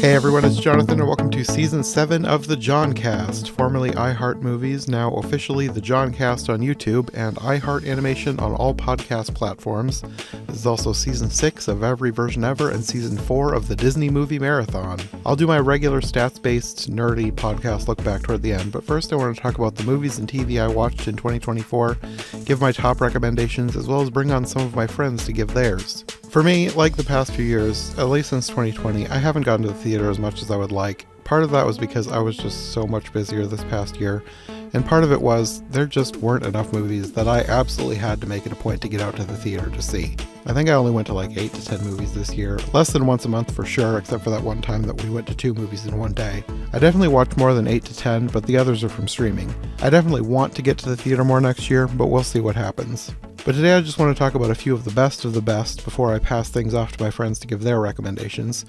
Hey everyone, it's Jonathan and welcome to Season 7 of the Joncast, formerly iHeart Movies, now officially the Joncast on YouTube and iHeart Animation on all podcast platforms. This is also Season 6 of Every Version Ever and Season 4 of the Disney Movie Marathon. I'll do my regular stats-based, nerdy podcast look back toward the end, but first I want to talk about the movies and TV I watched in 2024, give my top recommendations, as well as bring on some of my friends to give theirs. For me, like the past few years, at least since 2020, I haven't gone to the theater as much as I would like. Part of that was because I was just so much busier this past year, and part of it was there just weren't enough movies that I absolutely had to make it a point to get out to the theater to see. I think I only went to like 8 to 10 movies this year, less than once a month for sure, except for that one time that we went to 2 movies in one day. I definitely watched more than 8 to 10, but the others are from streaming. I definitely want to get to the theater more next year, but we'll see what happens. But today I just want to talk about a few of the best before I pass things off to my friends to give their recommendations.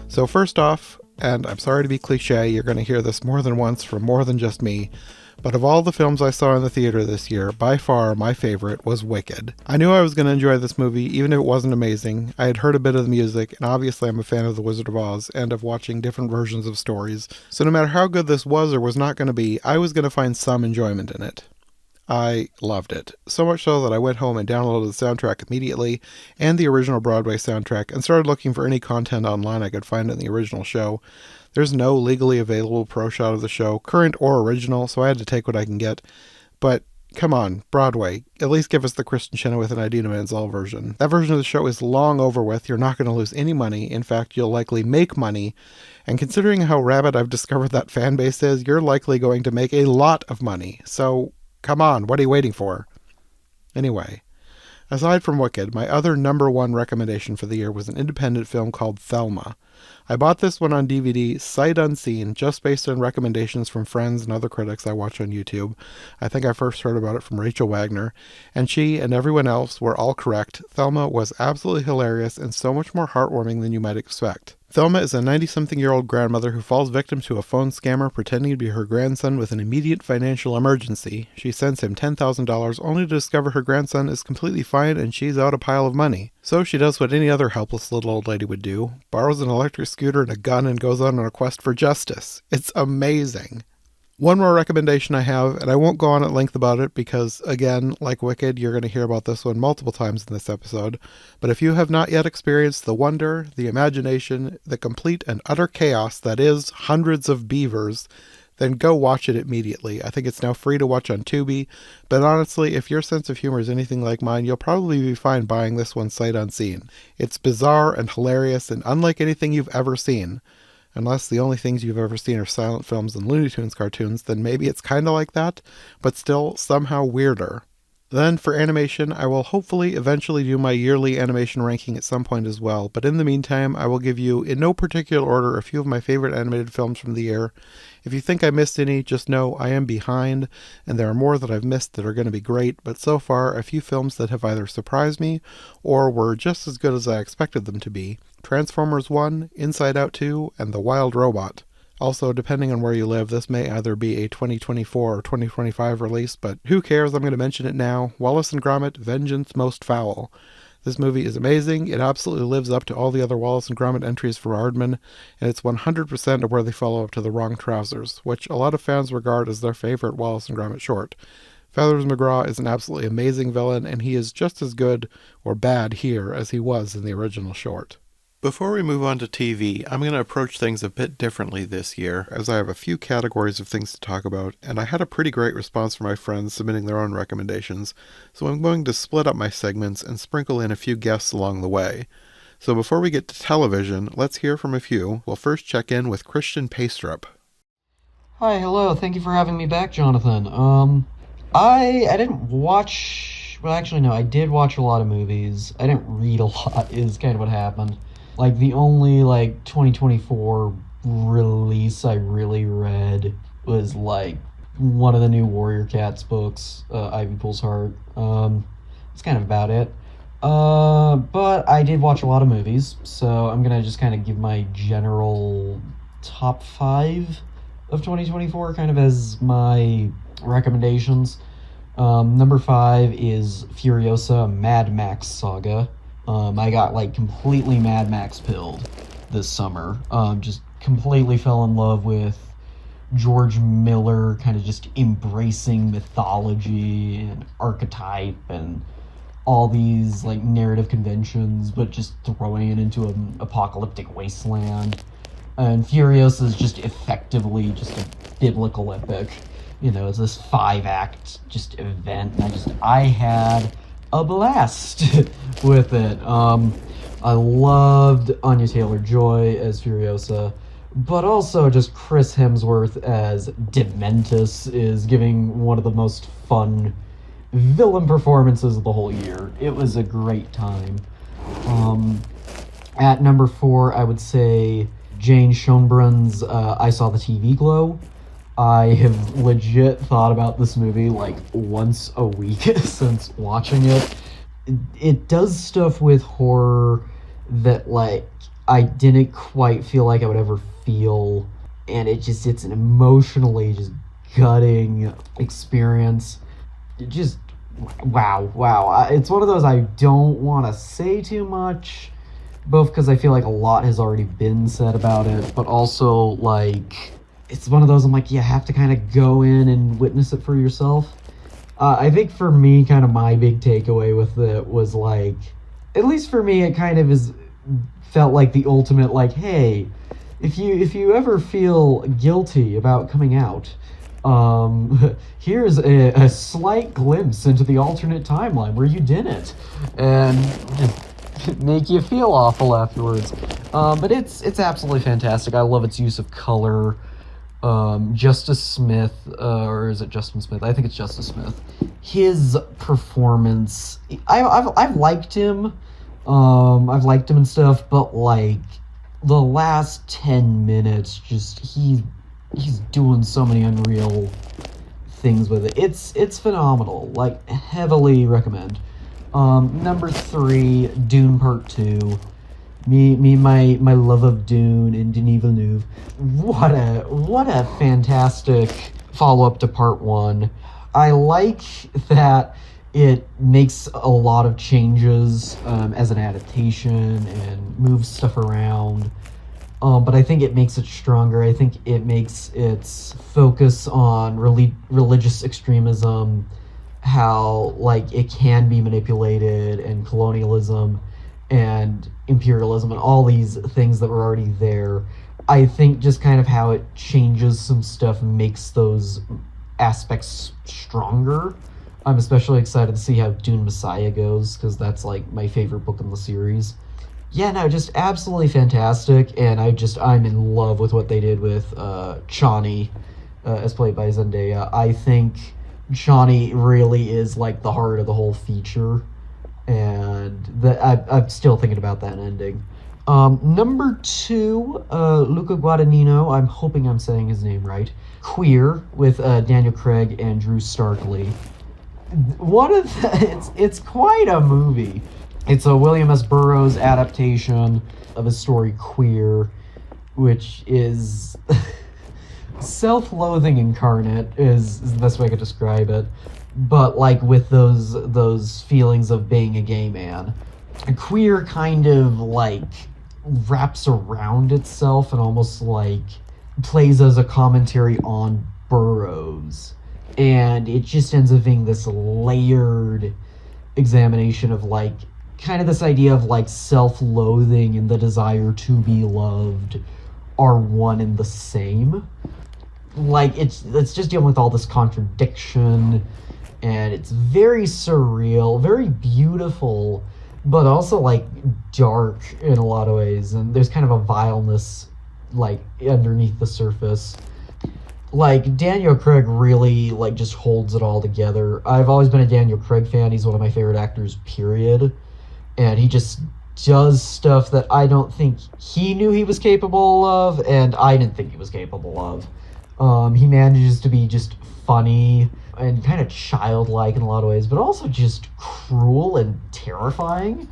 So first off, and I'm sorry to be cliche, you're going to hear this more than once from more than just me, but of all the films I saw in the theater this year, by far my favorite was Wicked. I knew I was going to enjoy this movie, even if it wasn't amazing. I had heard a bit of the music, and obviously I'm a fan of The Wizard of Oz, and of watching different versions of stories. So no matter how good this was or was not going to be, I was going to find some enjoyment in it. I loved it. So much so that I went home and downloaded the soundtrack immediately, and the original Broadway soundtrack, and started looking for any content online I could find in the original show. There's no legally available pro shot of the show, current or original, so I had to take what I can get. But come on, Broadway, at least give us the Kristen Chenoweth and Idina Menzel version. That version of the show is long over with. You're not going to lose any money. In fact, you'll likely make money. And considering how rabid I've discovered that fan base is, you're likely going to make a lot of money. So come on, what are you waiting for? Anyway, aside from Wicked, my other number one recommendation for the year was an independent film called Thelma. I bought this one on DVD, sight unseen, just based on recommendations from friends and other critics I watch on YouTube. I think I first heard about it from Rachel Wagner, and she and everyone else were all correct. Thelma was absolutely hilarious and so much more heartwarming than you might expect. Thelma is a 90-something-year-old grandmother who falls victim to a phone scammer pretending to be her grandson with an immediate financial emergency. She sends him $10,000 only to discover her grandson is completely fine and she's out a pile of money. So she does what any other helpless little old lady would do, borrows an electric scooter and a gun and goes on a quest for justice. It's amazing. One more recommendation I have, and I won't go on at length about it because, again, like Wicked, you're going to hear about this one multiple times in this episode. But if you have not yet experienced the wonder, the imagination, the complete and utter chaos that is Hundreds of Beavers, then go watch it immediately. I think it's now free to watch on Tubi, but honestly, if your sense of humor is anything like mine, you'll probably be fine buying this one sight unseen. It's bizarre and hilarious and unlike anything you've ever seen. Unless the only things you've ever seen are silent films and Looney Tunes cartoons, then maybe it's kind of like that, but still somehow weirder. Then for animation, I will hopefully eventually do my yearly animation ranking at some point as well, but in the meantime, I will give you, in no particular order, a few of my favorite animated films from the year. If you think I missed any, just know I am behind, and there are more that I've missed that are going to be great, but so far, a few films that have either surprised me, or were just as good as I expected them to be. Transformers 1, Inside Out 2, and The Wild Robot. Also, depending on where you live, this may either be a 2024 or 2025 release, but who cares, I'm going to mention it now. Wallace and Gromit, Vengeance Most Foul. This movie is amazing, it absolutely lives up to all the other Wallace and Gromit entries for Aardman, and it's 100% of where they follow up to The Wrong Trousers, which a lot of fans regard as their favorite Wallace and Gromit short. Feathers McGraw is an absolutely amazing villain, and he is just as good or bad here as he was in the original short. Before we move on to TV, I'm going to approach things a bit differently this year, as I have a few categories of things to talk about, and I had a pretty great response from my friends submitting their own recommendations, so I'm going to split up my segments and sprinkle in a few guests along the way. So before we get to television, let's hear from a few. We'll first check in with Christian Paystrup. Hi, hello, thank you for having me back, Jonathan. I didn't watch, well actually no, I did watch a lot of movies. I didn't read a lot is kind of what happened. Like, the only, 2024 release I really read was, one of the new Warrior Cats books, Ivy Poole's Heart. That's kind of about it. But I did watch a lot of movies, so I'm gonna just kind of give my general top 5 of 2024 kind of as my recommendations. Number 5 is Furiosa Mad Max Saga. I got completely Mad Max pilled this summer, just completely fell in love with George Miller kind of just embracing mythology and archetype and all these like narrative conventions, but just throwing it into an apocalyptic wasteland. And Furiosa is just effectively just a biblical epic. You know, it's this 5-act just event, and I had a blast with it. I loved Anya Taylor-Joy as Furiosa, but also just Chris Hemsworth as Dementus is giving one of the most fun villain performances of the whole year. It was a great time. At number 4, I would say Jane Schoenbrun's I Saw the TV Glow. I have legit thought about this movie like once a week since watching it. It does stuff with horror that like I didn't quite feel like I would ever feel, and it's an emotionally just gutting experience. It just wow. It's one of those I don't want to say too much, both because I feel like a lot has already been said about it, but also like it's one of those I'm like, you have to kind of go in and witness it for yourself. I think for me, kind of my big takeaway with it was like, at least for me, it kind of felt like the ultimate like, hey, if you ever feel guilty about coming out, here's a slight glimpse into the alternate timeline where you didn't, and make you feel awful afterwards. But it's absolutely fantastic. I love its use of color. Justice Smith, or is it Justin Smith? I think it's Justice Smith. His performance, I've liked him. I've liked him and stuff, but like the last 10 minutes, just he's doing so many unreal things with it. It's phenomenal. Like, heavily recommend. Number 3, Dune Part 2. My love of Dune and Denis Villeneuve. What a fantastic follow-up to Part 1. I like that it makes a lot of changes as an adaptation and moves stuff around. But I think it makes it stronger. I think it makes its focus on religious extremism, how like it can be manipulated, and colonialism and imperialism and all these things that were already there. I think just kind of how it changes some stuff makes those aspects stronger. I'm especially excited to see how Dune Messiah goes, because that's like my favorite book in the series. Yeah, no, just absolutely fantastic, and I'm in love with what they did with Chani, as played by Zendaya. I think Chani really is like the heart of the whole feature, and I'm still thinking about that ending. Number 2, Luca Guadagnino. I'm hoping I'm saying his name right. Queer, with Daniel Craig and Drew Starkley. It's quite a movie. It's a William S. Burroughs adaptation of his story Queer, which is self-loathing incarnate is the best way I could describe it. But like with those feelings of being a gay man. Queer kind of like wraps around itself and almost like plays as a commentary on Burroughs. And it just ends up being this layered examination of like kind of this idea of like self-loathing and the desire to be loved are one and the same. Like it's just dealing with all this contradiction, and it's very surreal, very beautiful, but also like dark in a lot of ways, and there's kind of a vileness like underneath the surface. Like Daniel Craig really like just holds it all together. I've always been a Daniel Craig fan. He's one of my favorite actors, period. And he just does stuff that I don't think he knew he was capable of, and I didn't think he was capable of. He manages to be just funny and kind of childlike in a lot of ways, but also just cruel and terrifying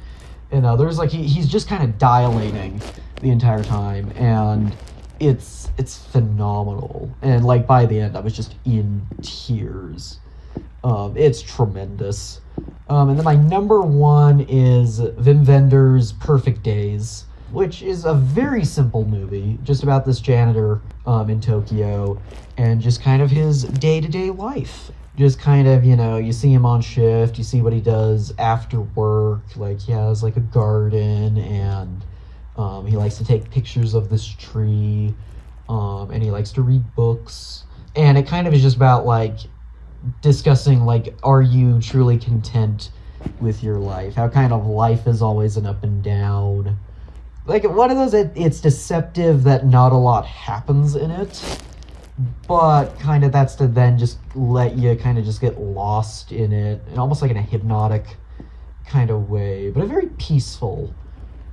in others. Like he's just kind of dilating the entire time, and it's phenomenal. And like by the end, I was just in tears. It's tremendous. And then my number 1 is Wim Wenders' Perfect Days. which is a very simple movie, just about this janitor in Tokyo and just kind of his day-to-day life. Just kind of, you see him on shift, you see what he does after work. Like, he has like a garden, and he likes to take pictures of this tree, and he likes to read books. And it kind of is just about like discussing, like, are you truly content with your life? How kind of life is always an up and down. Like, one of those, it's deceptive that not a lot happens in it, but kind of that's to then just let you kind of just get lost in it, and almost like in a hypnotic kind of way, but a very peaceful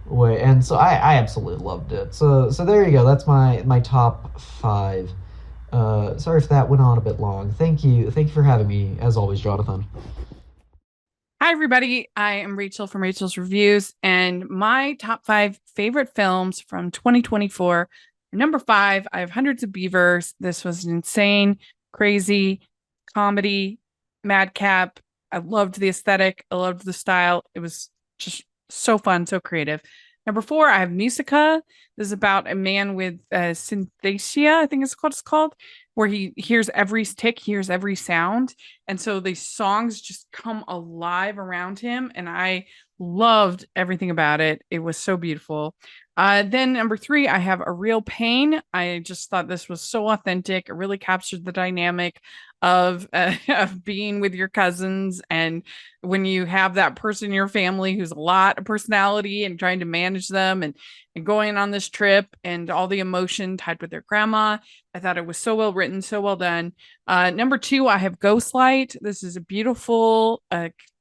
way. And so I absolutely loved it. So there you go. That's my top 5. Sorry if that went on a bit long. Thank you for having me, as always, Jonathan. Hi, everybody. I am Rachel from Rachel's Reviews, and my top 5 favorite films from 2024. Number 5, I have Hundreds of Beavers. This was an insane, crazy comedy, madcap. I loved the aesthetic. I loved the style. It was just so fun, so creative. Number 4, I have Musica. This is about a man with synesthesia, I think it's called, where he hears every tick, hears every sound. And so the songs just come alive around him. And I loved everything about it. It was so beautiful. Then number 3, I have A Real Pain. I just thought this was so authentic. It really captured the dynamic of being with your cousins, and when you have that person in your family who's a lot of personality and trying to manage them, and going on this trip, and all the emotion tied with their grandma. I thought it was so well written, so well done. Number 2, I have Ghostlight. This is a beautiful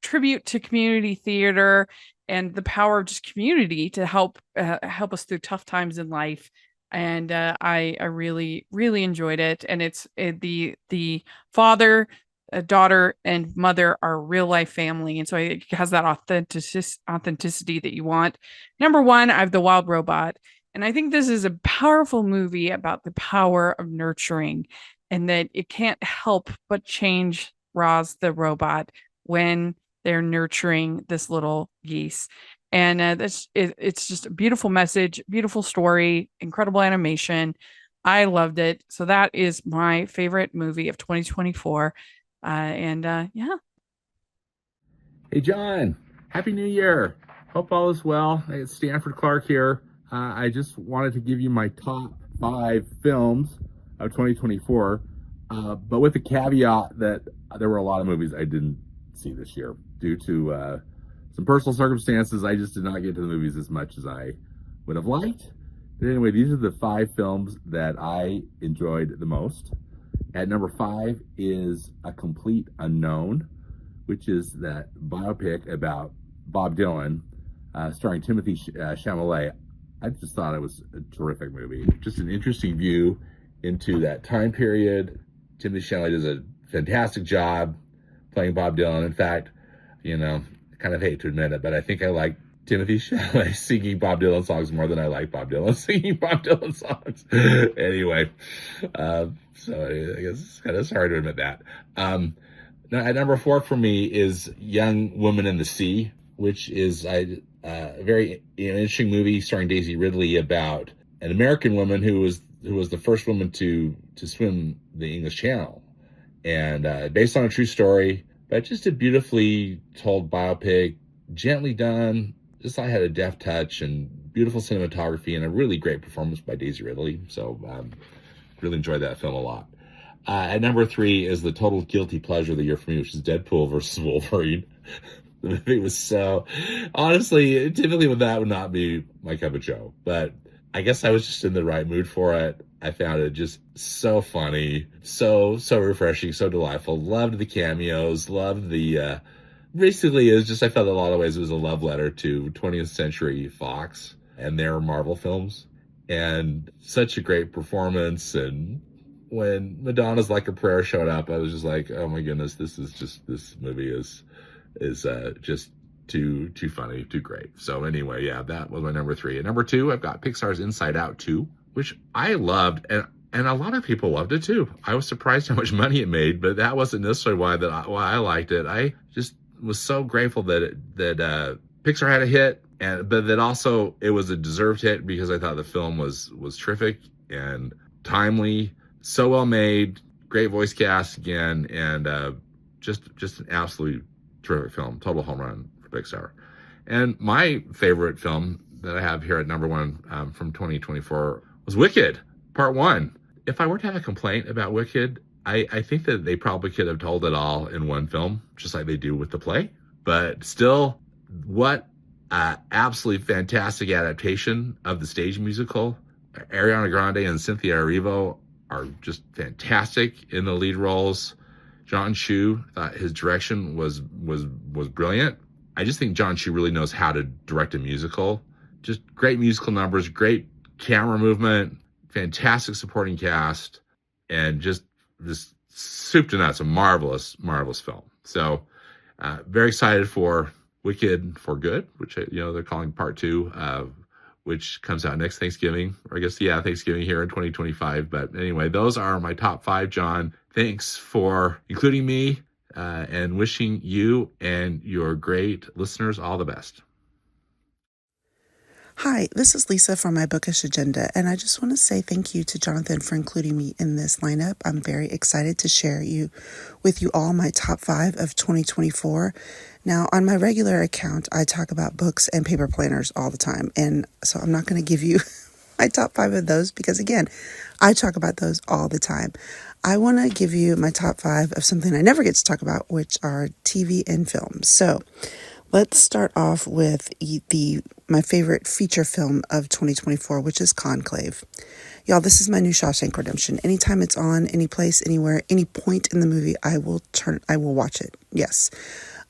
tribute to community theater and the power of just community to help us through tough times in life. And I really, really enjoyed it. And it's the father, daughter, and mother are real life family, and so it has that authenticity that you want. Number 1, I have The Wild Robot, and I think this is a powerful movie about the power of nurturing, and that it can't help but change Roz the robot when they're nurturing this little geese. And it's just a beautiful message, beautiful story, incredible animation. I loved it. So that is my favorite movie of 2024. Yeah. Hey, John. Happy New Year. Hope all is well. It's Stanford Clark here. I just wanted to give you my top 5 films of 2024, but with the caveat that there were a lot of movies I didn't see this year due to some personal circumstances. I just did not get to the movies as much as I would have liked. But anyway, these are the 5 films that I enjoyed the most. At number 5 is A Complete Unknown, which is that biopic about Bob Dylan, starring Timothy Chalamet. I just thought it was a terrific movie. Just an interesting view into that time period. Timothy Chalamet does a fantastic job playing Bob Dylan. In fact, I kind of hate to admit it, but I think I like Timothy Chalamet singing Bob Dylan songs more than I like Bob Dylan singing Bob Dylan songs. Anyway, so I guess it's kind of hard to admit that. Now, at number 4 for me is Young Woman in the Sea, which is a very interesting movie starring Daisy Ridley about an American woman who was the first woman to swim the English Channel, and based on a true story, but just a beautifully told biopic, gently done. Just I had a deft touch and beautiful cinematography and a really great performance by Daisy Ridley. So really enjoyed that film a lot. At number 3 is the total guilty pleasure of the year for me, which is Deadpool versus Wolverine. The movie was so, honestly, typically that would not be my cup of joe, but I guess I was just in the right mood for it. I found it just so funny, so refreshing, so delightful. Loved the cameos, loved the, basically it was just, I felt in a lot of ways it was a love letter to 20th Century Fox and their Marvel films, and such a great performance. And when Madonna's Like a Prayer showed up, I was just like, oh my goodness, this movie is just too funny, too great. So anyway, yeah, that was my number 3. At number 2, I've got Pixar's Inside Out 2, which I loved, and a lot of people loved it too. I was surprised how much money it made, but that wasn't necessarily why I liked it. I just was so grateful that Pixar had a hit. but then also it was a deserved hit because I thought the film was terrific and timely, so well made, great voice cast again, and just an absolute terrific film, total home run for Pixar. And my favorite film that I have here at number one from 2024 was Wicked, Part 1. If I were to have a complaint about Wicked, I think that they probably could have told it all in one film, just like they do with the play. But still, what absolutely fantastic adaptation of the stage musical. Ariana Grande and Cynthia Erivo are just fantastic in the lead roles. John Chu, thought his direction was brilliant. I just think John Chu really knows how to direct a musical. Just great musical numbers, great camera movement, fantastic supporting cast, and just this soup to nuts, a marvelous film. So very excited for Wicked for Good, which they're calling Part 2, which comes out next Thanksgiving, or I guess Thanksgiving here in 2025. But anyway, those are my top 5, John. Thanks for including me, and wishing you and your great listeners all the best. Hi, this is Lisa from My Bookish Agenda, and I just want to say thank you to Jonathan for including me in this lineup. I'm very excited to share with you all my top 5 of 2024. Now, on my regular account, I talk about books and paper planners all the time, and so I'm not going to give you my top 5 of those because, again, I talk about those all the time. I want to give you my top 5 of something I never get to talk about, which are TV and films. So let's start off with my favorite feature film of 2024, which is Conclave. Y'all, this is my new Shawshank Redemption. Anytime it's on, any place, anywhere, any point in the movie, I will watch it. Yes.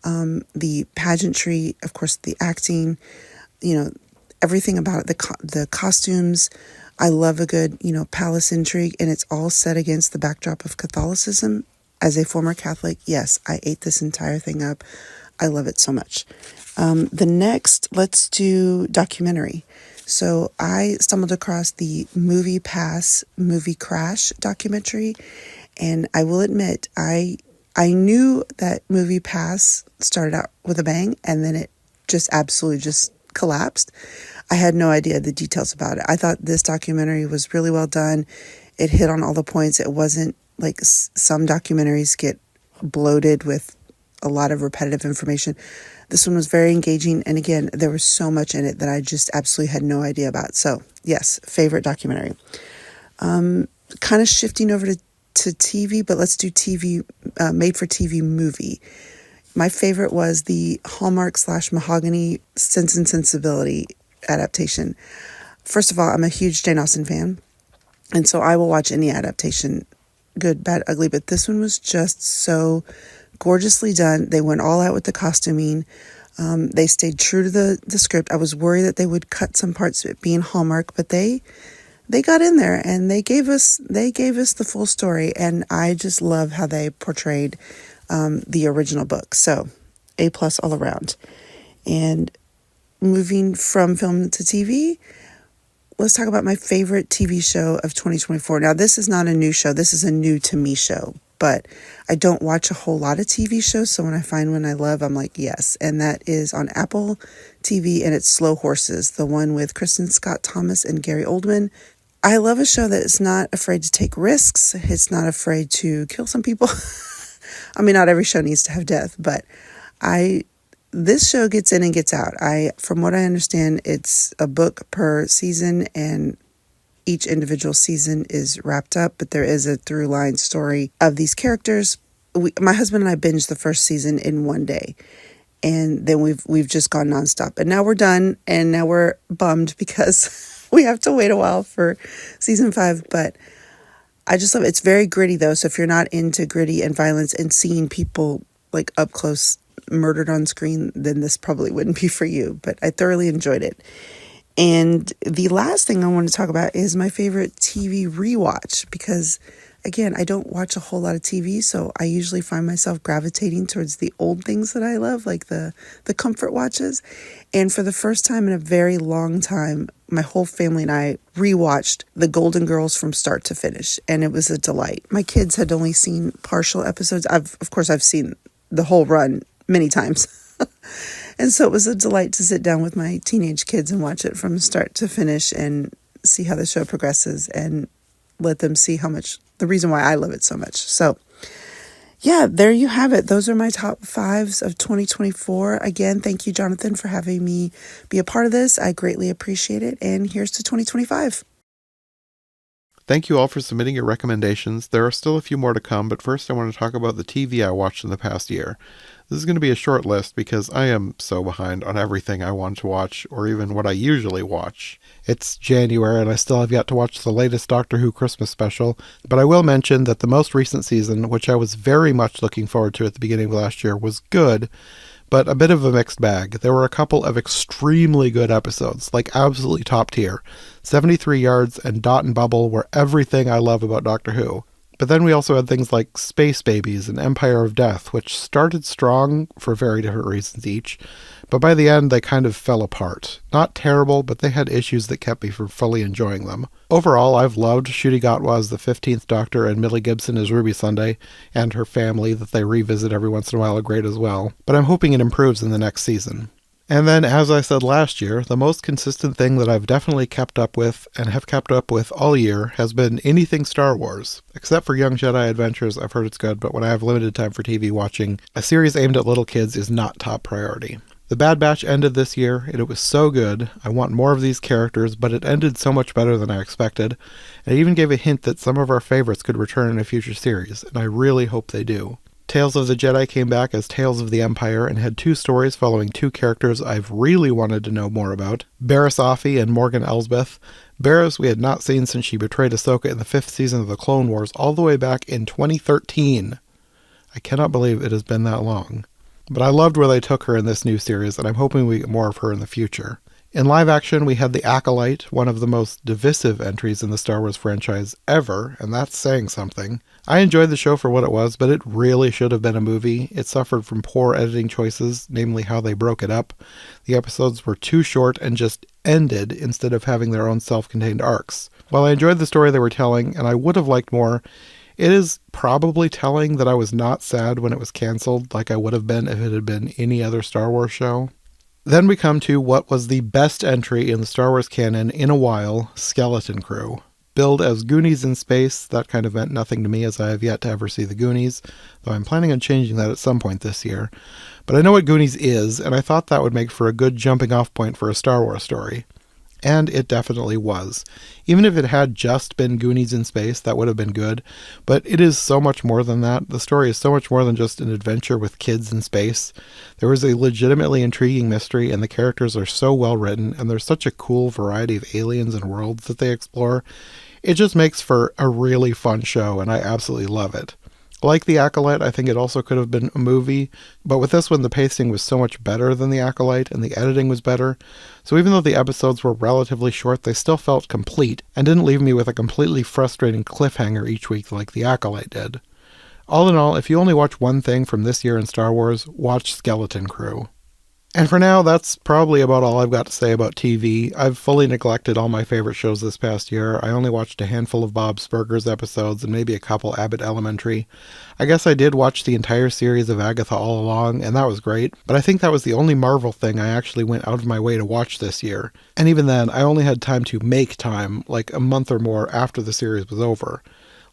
The pageantry, of course, the acting, everything about it, the costumes. I love a good, palace intrigue, and it's all set against the backdrop of Catholicism. As a former Catholic, yes, I ate this entire thing up. I love it so much. The next, let's do documentary. So I stumbled across the Movie Pass, Movie Crash documentary, and I will admit, I knew that Movie Pass started out with a bang, and then it just absolutely just collapsed. I had no idea the details about it. I thought this documentary was really well done. It hit on all the points. It wasn't like some documentaries get bloated with a lot of repetitive information. This one was very engaging. And again, there was so much in it that I just absolutely had no idea about. So yes, favorite documentary. Kind of shifting over to TV, but let's do TV, made for TV movie. My favorite was the Hallmark / Mahogany Sense and Sensibility adaptation. First of all, I'm a huge Jane Austen fan, and so I will watch any adaptation, good, bad, ugly, but this one was just so gorgeously done. They went all out with the costuming. They stayed true to the script. I was worried that they would cut some parts of it being Hallmark, but they got in there and they gave us the full story, and I just love how they portrayed the original book. So A+ all around. And moving from film to TV, let's talk about my favorite TV show of 2024. Now, this is not a new show. This is a new to me show, but I don't watch a whole lot of TV shows. So when I find one I love, I'm like, yes. And that is on Apple TV, and it's Slow Horses, the one with Kristen Scott Thomas and Gary Oldman. I love a show that is not afraid to take risks. It's not afraid to kill some people. I mean, not every show needs to have death, but this show gets in and gets out. From what I understand, it's a book per season, and each individual season is wrapped up, but there is a through line story of these characters. My husband and I binged the first season in one day, and then we've just gone nonstop. And now we're done, and now we're bummed because we have to wait a while for season 5, but I just love it. It's very gritty though, so if you're not into gritty and violence and seeing people like up close murdered on screen, then this probably wouldn't be for you, but I thoroughly enjoyed it. And the last thing I want to talk about is my favorite TV rewatch, because again, I don't watch a whole lot of TV, so I usually find myself gravitating towards the old things that I love, like the comfort watches. And for the first time in a very long time, my whole family and I rewatched The Golden Girls from start to finish, and it was a delight. My kids had only seen partial episodes. Of course, I've seen the whole run many times. And so it was a delight to sit down with my teenage kids and watch it from start to finish and see how the show progresses and let them see how much, the reason why I love it so much. So yeah, there you have it. Those are my top fives of 2024. Again, thank you, Jonathan, for having me be a part of this. I greatly appreciate it. And here's to 2025. Thank you all for submitting your recommendations. There are still a few more to come, but first I want to talk about the TV I watched in the past year. This is going to be a short list because I am so behind on everything I want to watch, or even what I usually watch. It's January and I still have yet to watch the latest Doctor Who Christmas special, but I will mention that the most recent season, which I was very much looking forward to at the beginning of last year, was good, but a bit of a mixed bag. There were a couple of extremely good episodes, like absolutely top tier. 73 Yards and Dot and Bubble were everything I love about Doctor Who. But then we also had things like Space Babies and Empire of Death, which started strong for very different reasons each, but by the end they kind of fell apart. Not terrible, but they had issues that kept me from fully enjoying them. Overall, I've loved Ncuti Gatwa as the 15th Doctor and Millie Gibson as Ruby Sunday, and her family that they revisit every once in a while are great as well, but I'm hoping it improves in the next season. And then, as I said last year, the most consistent thing that I've definitely kept up with, and have kept up with all year, has been anything Star Wars. Except for Young Jedi Adventures, I've heard it's good, but when I have limited time for TV watching, a series aimed at little kids is not top priority. The Bad Batch ended this year, and it was so good. I want more of these characters, but it ended so much better than I expected. And it even gave a hint that some of our favorites could return in a future series, and I really hope they do. Tales of the Jedi came back as Tales of the Empire and had two stories following two characters I've really wanted to know more about, Barriss Offee and Morgan Elsbeth. Barriss we had not seen since she betrayed Ahsoka in the 5th season of the Clone Wars all the way back in 2013. I cannot believe it has been that long. But I loved where they took her in this new series, and I'm hoping we get more of her in the future. In live action, we had The Acolyte, one of the most divisive entries in the Star Wars franchise ever, and that's saying something. I enjoyed the show for what it was, but it really should have been a movie. It suffered from poor editing choices, namely how they broke it up. The episodes were too short and just ended instead of having their own self-contained arcs. While I enjoyed the story they were telling, and I would have liked more, it is probably telling that I was not sad when it was canceled like I would have been if it had been any other Star Wars show. Then we come to what was the best entry in the Star Wars canon in a while, Skeleton Crew. Billed as Goonies in space, that kind of meant nothing to me as I have yet to ever see the Goonies, though I'm planning on changing that at some point this year. But I know what Goonies is, and I thought that would make for a good jumping off point for a Star Wars story. And it definitely was. Even if it had just been Goonies in space, that would have been good. But it is so much more than that. The story is so much more than just an adventure with kids in space. There was a legitimately intriguing mystery, and the characters are so well written, and there's such a cool variety of aliens and worlds that they explore. It just makes for a really fun show, and I absolutely love it. Like The Acolyte, I think it also could have been a movie, but with this one the pacing was so much better than The Acolyte, and the editing was better, so even though the episodes were relatively short, they still felt complete, and didn't leave me with a completely frustrating cliffhanger each week like The Acolyte did. All in all, if you only watch one thing from this year in Star Wars, watch Skeleton Crew. And for now, that's probably about all I've got to say about TV. I've fully neglected all my favorite shows this past year. I only watched a handful of Bob's Burgers episodes and maybe a couple Abbott Elementary. I guess I did watch the entire series of Agatha All Along, and that was great, but I think that was the only Marvel thing I actually went out of my way to watch this year. And even then, I only had time to make time, like a month or more after the series was over.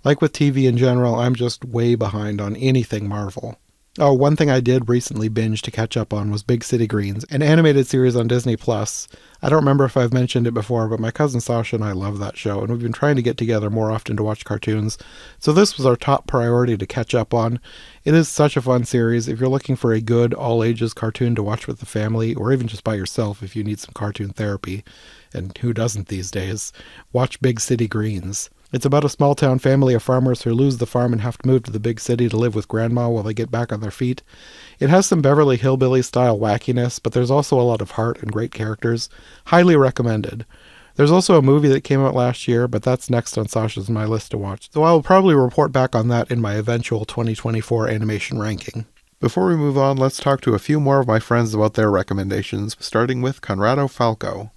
Like with TV in general, I'm just way behind on anything Marvel. Oh, one thing I did recently binge to catch up on was Big City Greens, an animated series on Disney+. I don't remember if I've mentioned it before, but my cousin Sasha and I love that show, and we've been trying to get together more often to watch cartoons, so this was our top priority to catch up on. It is such a fun series. If you're looking for a good all-ages cartoon to watch with the family, or even just by yourself if you need some cartoon therapy, and who doesn't these days, watch Big City Greens. It's about a small-town family of farmers who lose the farm and have to move to the big city to live with Grandma while they get back on their feet. It has some Beverly Hillbillies-style wackiness, but there's also a lot of heart and great characters. Highly recommended. There's also a movie that came out last year, but that's next on Sasha's and my list to watch, so I will probably report back on that in my eventual 2024 animation ranking. Before we move on, let's talk to a few more of my friends about their recommendations, starting with Conrado Falco.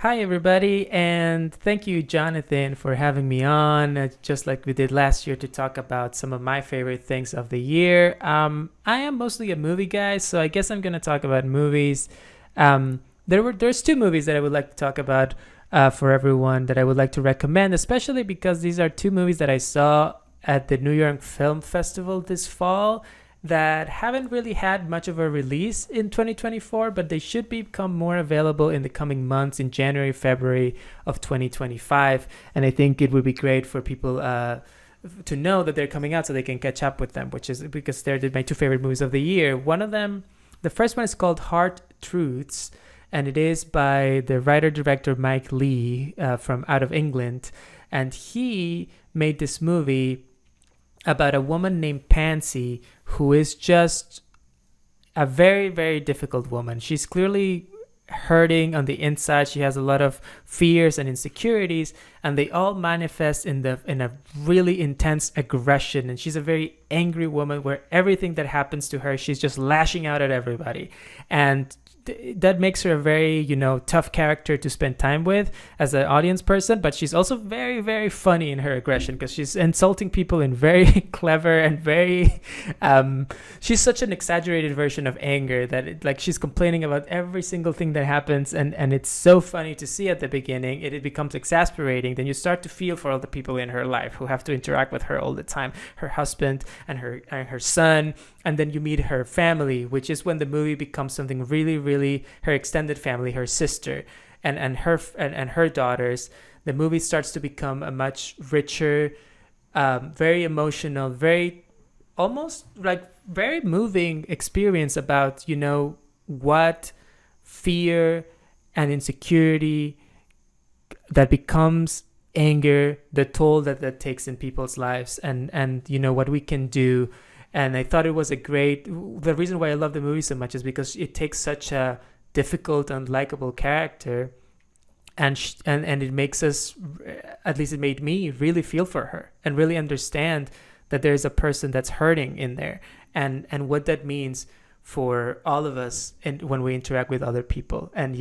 Hi, everybody, and thank you, Jonathan, for having me on, just like we did last year, to talk about some of my favorite things of the year. I am mostly a movie guy, so I guess I'm going to talk about movies. There's two movies that I would like to talk about for everyone that I would like to recommend, especially because these are two movies that I saw at the New York Film Festival this fall that haven't really had much of a release in 2024, but they should become more available in the coming months, in January, February of 2025. And I think it would be great for people to know that they're coming out so they can catch up with them, which is because they're my two favorite movies of the year. One of them, the first one is called Hard Truths, and it is by the writer-director Mike Leigh from out of England. And he made this movie about a woman named Pansy who is just a very, very difficult woman. She's clearly hurting on the inside. She has a lot of fears and insecurities, and they all manifest in a really intense aggression. And she's a very angry woman where everything that happens to her, she's just lashing out at everybody. And that makes her a very, tough character to spend time with as an audience person, but she's also very, very funny in her aggression because she's insulting people in very clever and very, she's such an exaggerated version of anger that she's complaining about every single thing that happens, and it's so funny to see at the beginning. It becomes exasperating. Then you start to feel for all the people in her life who have to interact with her all the time, her husband and her son. And then you meet her family, which is when the movie becomes something really, really, her extended family, her sister and her daughters. The movie starts to become a much richer, very emotional, very almost like very moving experience about, what fear and insecurity that becomes anger, the toll that takes in people's lives, and what we can do. And I thought it was the reason why I love the movie so much is because it takes such a difficult and likable character, and it makes us, at least it made me, really feel for her and really understand that there's a person that's hurting in there, and what that means for all of us and when we interact with other people, and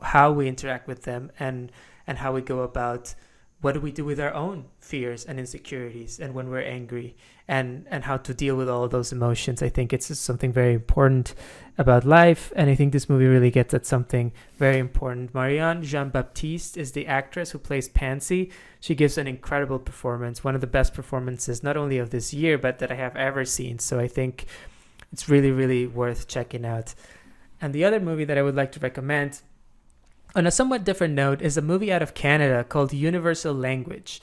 how we interact with them, and how we go about what do we do with our own fears and insecurities, and when we're angry, and how to deal with all of those emotions. I think it's something very important about life, and I think this movie really gets at something very important. Marianne Jean-Baptiste is the actress who plays Pansy. She gives an incredible performance, one of the best performances not only of this year, but that I have ever seen. So I think it's really, really worth checking out. And the other movie that I would like to recommend, on a somewhat different note, is a movie out of Canada called Universal Language,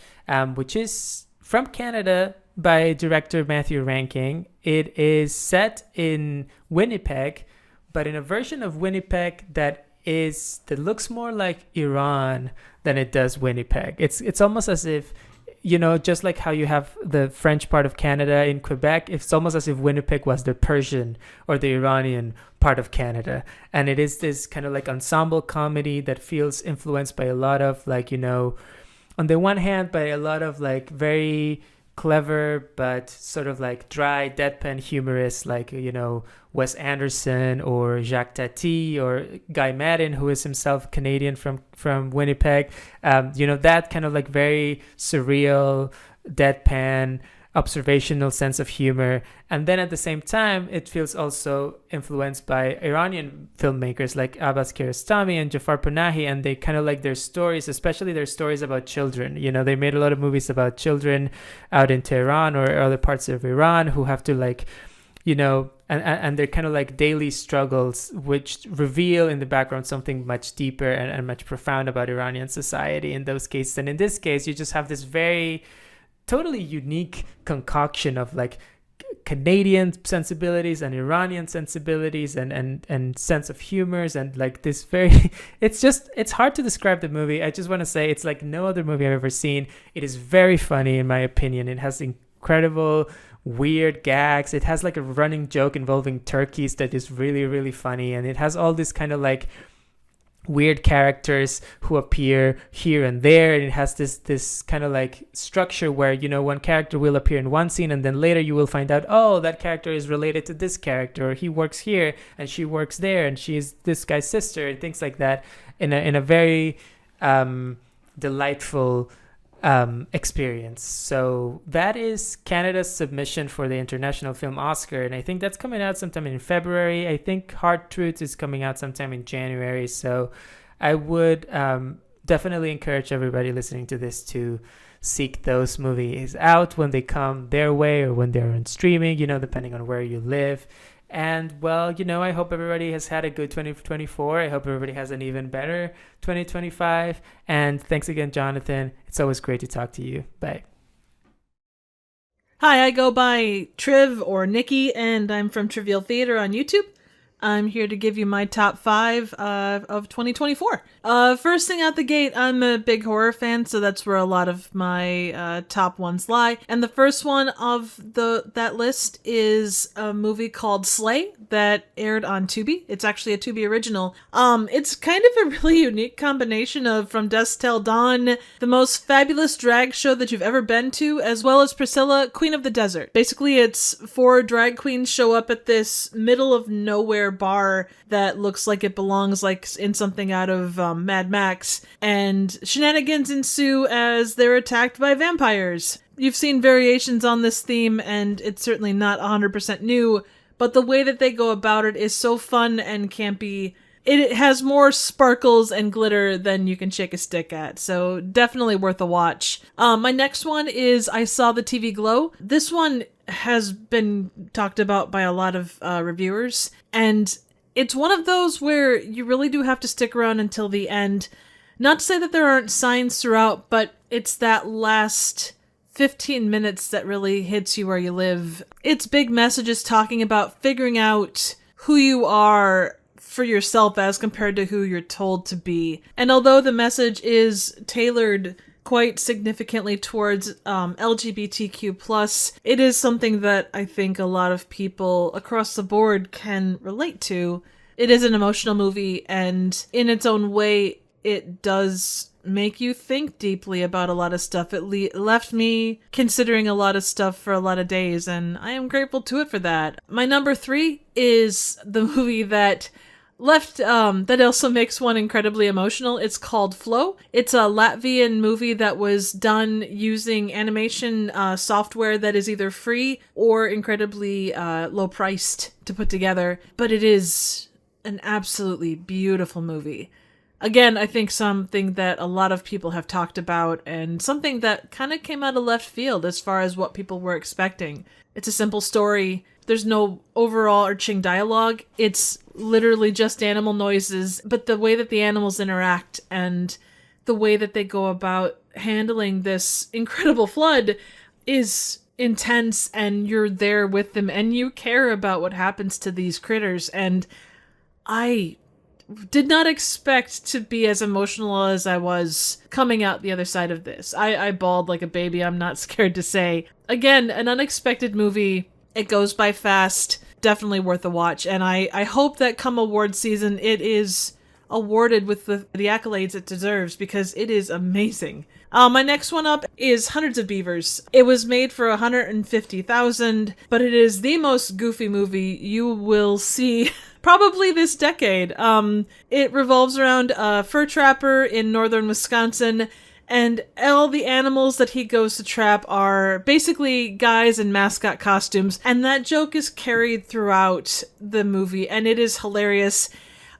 which is from Canada by director Matthew Rankin. It is set in Winnipeg, but in a version of Winnipeg that looks more like Iran than it does Winnipeg. It's almost as if, just like how you have the French part of Canada in Quebec, it's almost as if Winnipeg was the Persian or the Iranian part of Canada. And it is this kind of like ensemble comedy that feels influenced by a lot of on the one hand, by a lot of very clever but sort of dry, deadpan humorists Wes Anderson or Jacques Tati or Guy Madden, who is himself Canadian from Winnipeg. That kind of very surreal, deadpan, observational sense of humor. And then at the same time, it feels also influenced by Iranian filmmakers like Abbas Kiarostami and Jafar Panahi, and they kind of their stories, especially their stories about children. They made a lot of movies about children out in Tehran or other parts of Iran who have to and they're kind of daily struggles, which reveal in the background something much deeper and much profound about Iranian society in those cases. And in this case, you just have this very totally unique concoction of Canadian sensibilities and Iranian sensibilities and sense of humors, and this very it's hard to describe the movie. I just want to say it's no other movie I've ever seen. It is very funny in my opinion. It has incredible weird gags. It has a running joke involving turkeys that is really, really funny, and it has all this kind of weird characters who appear here and there, and it has this kind of structure where one character will appear in one scene, and then later you will find out, oh, that character is related to this character, or he works here and she works there and she's this guy's sister, and things like that, in a very delightful experience. So that is Canada's submission for the International Film Oscar, and I think that's coming out sometime in February. I think Hard Truths is coming out sometime in January. So I would definitely encourage everybody listening to this to seek those movies out when they come their way or when they're on streaming, depending on where you live. And well, I hope everybody has had a good 2024. I hope everybody has an even better 2025. And thanks again, Jonathan. It's always great to talk to you. Bye. Hi, I go by Triv or Nicki, and I'm from Trivial Theater on YouTube. I'm here to give you my top 5 of 2024. First thing out the gate, I'm a big horror fan, so that's where a lot of my top ones lie. And the first one of that list is a movie called Slay that aired on Tubi. It's actually a Tubi original. It's kind of a really unique combination of From Dusk Till Dawn, the most fabulous drag show that you've ever been to, as well as Priscilla, Queen of the Desert. Basically, it's 4 drag queens show up at this middle of nowhere bar that looks like it belongs like in something out of Mad Max, and shenanigans ensue as they're attacked by vampires. You've seen variations on this theme, and it's certainly not 100% new, but the way that they go about it is so fun and campy. It has more sparkles and glitter than you can shake a stick at, so definitely worth a watch. My next one is I Saw the TV Glow. This one has been talked about by a lot of reviewers, and it's one of those where you really do have to stick around until the end. Not to say that there aren't signs throughout, but it's that last 15 minutes that really hits you where you live. Its big message is talking about figuring out who you are for yourself as compared to who you're told to be. And although the message is tailored quite significantly towards LGBTQ+, it is something that I think a lot of people across the board can relate to. It is an emotional movie, and in its own way, it does make you think deeply about a lot of stuff. It left me considering a lot of stuff for a lot of days, and I am grateful to it for that. My number 3 is the movie that that also makes one incredibly emotional. It's called Flow. It's a Latvian movie that was done using animation software that is either free or incredibly low priced to put together, but it is an absolutely beautiful movie. Again, I think something that a lot of people have talked about, and something that kind of came out of left field as far as what people were expecting. It's a simple story. There's no overarching dialogue. It's literally just animal noises, but the way that the animals interact and the way that they go about handling this incredible flood is intense, and you're there with them and you care about what happens to these critters. And I did not expect to be as emotional as I was coming out the other side of this. I bawled like a baby, I'm not scared to say. Again, an unexpected movie. It goes by fast. Definitely worth a watch. And I hope that come award season it is awarded with the accolades it deserves, because it is amazing. My next one up is Hundreds of Beavers. It was made for $150,000, but it is the most goofy movie you will see probably this decade. It revolves around a fur trapper in northern Wisconsin, and all the animals that he goes to trap are basically guys in mascot costumes, and that joke is carried throughout the movie, and it is hilarious.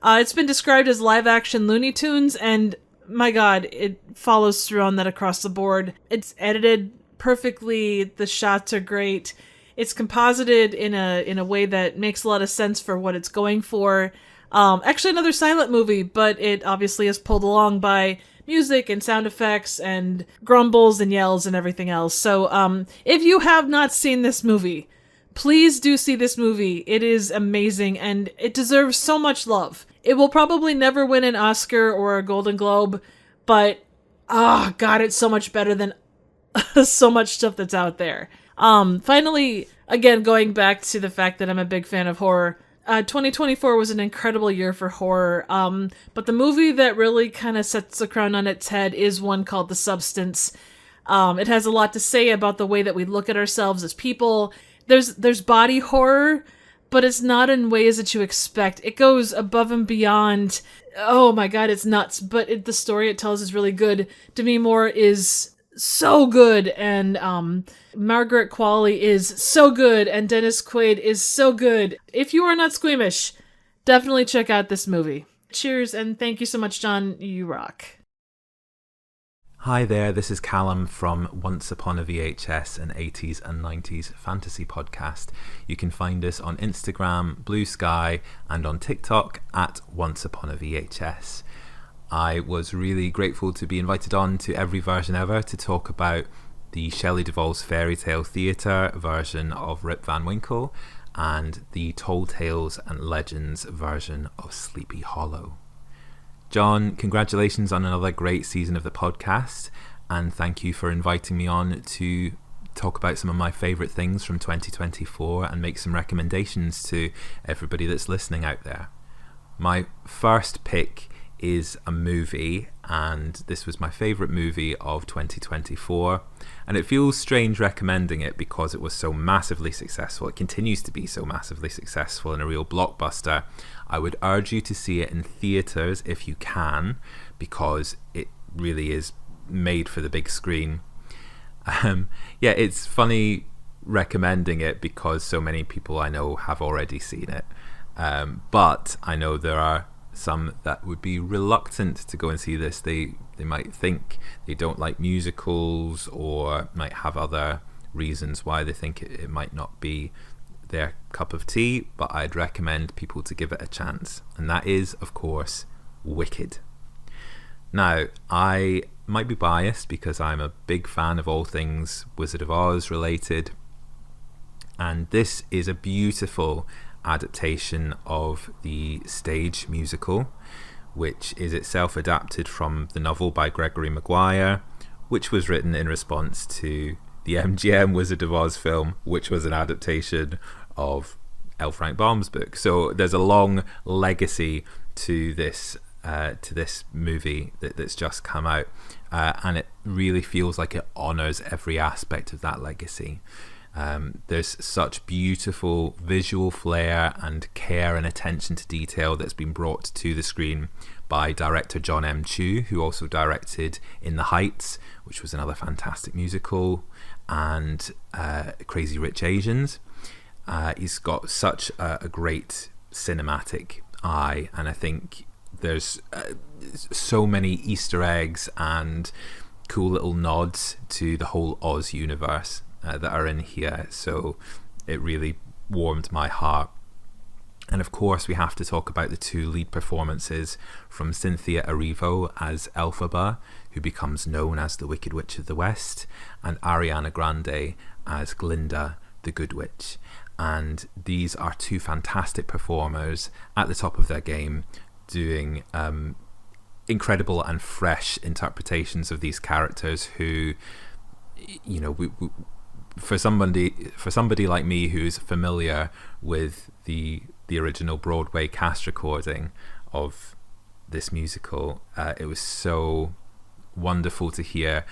It's been described as live-action Looney Tunes, and my God, it follows through on that across the board. It's edited perfectly, the shots are great. It's composited in a way that makes a lot of sense for what it's going for. Actually, another silent movie, but it obviously is pulled along by music and sound effects and grumbles and yells and everything else. So if you have not seen this movie, please do see this movie. It is amazing, and it deserves so much love. It will probably never win an Oscar or a Golden Globe, but God, it's so much better than so much stuff that's out there. Finally, again, going back to the fact that I'm a big fan of horror, 2024 was an incredible year for horror, but the movie that really kind of sets the crown on its head is one called The Substance. It has a lot to say about the way that we look at ourselves as people. There's body horror, but it's not in ways that you expect. It goes above and beyond. Oh my god, it's nuts. But the story it tells is really good. Demi Moore is so good, and Margaret Qualley is so good, and Dennis Quaid is so good. If you are not squeamish, definitely check out this movie. Cheers, and thank you so much, John. You rock. Hi there, this is Callum from Once Upon a VHS, an 80s and 90s fantasy podcast. You can find us on Instagram, Blue Sky, and on TikTok at Once Upon a VHS. I was really grateful to be invited on to Every Version Ever to talk about the Shelley Duvall's Fairy Tale Theatre version of Rip Van Winkle and the Tall Tales and Legends version of Sleepy Hollow. John, congratulations on another great season of the podcast, and thank you for inviting me on to talk about some of my favourite things from 2024 and make some recommendations to everybody that's listening out there. My first pick is a movie, and this was my favourite movie of 2024, and it feels strange recommending it because it was so massively successful. It continues to be so massively successful and a real blockbuster. I would urge you to see it in theatres if you can, because it really is made for the big screen. It's funny recommending it because so many people I know have already seen it, but I know there are some that would be reluctant to go and see this. They might think they don't like musicals, or might have other reasons why they think it might not be their cup of tea, but I'd recommend people to give it a chance, and that is, of course, Wicked. Now, I might be biased because I'm a big fan of all things Wizard of Oz related, and this is a beautiful adaptation of the stage musical, which is itself adapted from the novel by Gregory Maguire, which was written in response to the MGM Wizard of Oz film, which was an adaptation of L. Frank Baum's book. So there's a long legacy to this movie that's just come out, and it really feels like it honors every aspect of that legacy. There's such beautiful visual flair and care and attention to detail that's been brought to the screen by director John M. Chu, who also directed In the Heights, which was another fantastic musical, and Crazy Rich Asians. He's got such a great cinematic eye, and I think there's so many Easter eggs and cool little nods to the whole Oz universe that are in here, so it really warmed my heart. And of course we have to talk about the two lead performances from Cynthia Erivo as Elphaba, who becomes known as the Wicked Witch of the West, and Ariana Grande as Glinda, the Good Witch. And these are two fantastic performers at the top of their game, doing incredible and fresh interpretations of these characters who, you know, for somebody like me who's familiar with the original Broadway cast recording of this musical, it was so wonderful to hear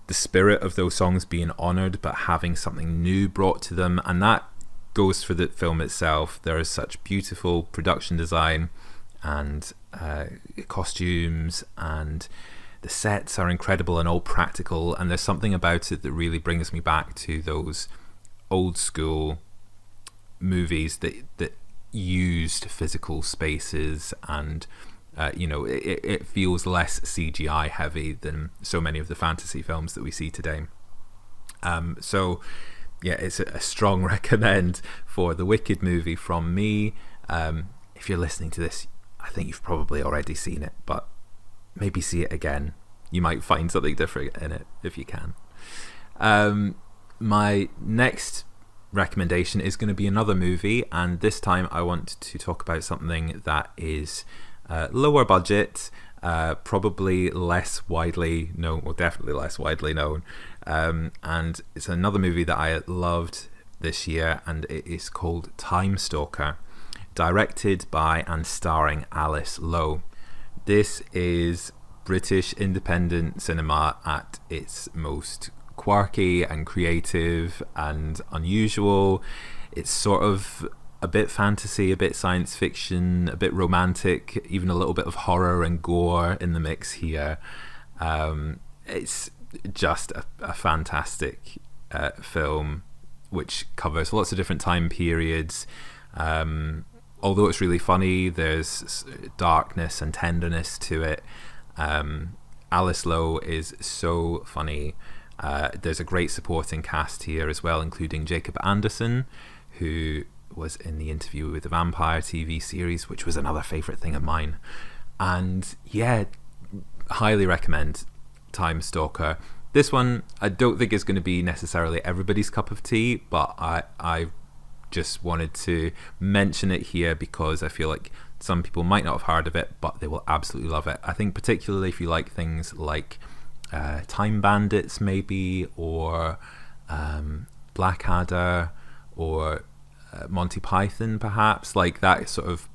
the spirit of those songs being honoured, but having something new brought to them. And that goes for the film itself. There is such beautiful production design and costumes, and the sets are incredible and all practical, and there's something about it that really brings me back to those old school movies that used physical spaces, and it feels less CGI heavy than so many of the fantasy films that we see today. So yeah, it's a strong recommend for the Wicked movie from me. If you're listening to this, I think you've probably already seen it, but maybe see it again. You might find something different in it if you can. My next recommendation is going to be another movie, and this time I want to talk about something that is lower budget, probably less widely known, or definitely less widely known, and it's another movie that I loved this year, and it is called Time Stalker, directed by and starring Alice Lowe. This is British independent cinema at its most quirky and creative and unusual. It's sort of a bit fantasy, a bit science fiction, a bit romantic, even a little bit of horror and gore in the mix here. It's just a fantastic film, which covers lots of different time periods. Although it's really funny, there's darkness and tenderness to it. Alice Lowe is so funny. There's a great supporting cast here as well, including Jacob Anderson, who was in the Interview with the Vampire TV series, which was another favourite thing of mine. And yeah, highly recommend Time Stalker. This one, I don't think is going to be necessarily everybody's cup of tea, but I just wanted to mention it here because I feel like some people might not have heard of it, but they will absolutely love it. I think particularly if you like things like Time Bandits maybe, or Blackadder, or Monty Python perhaps, like that sort of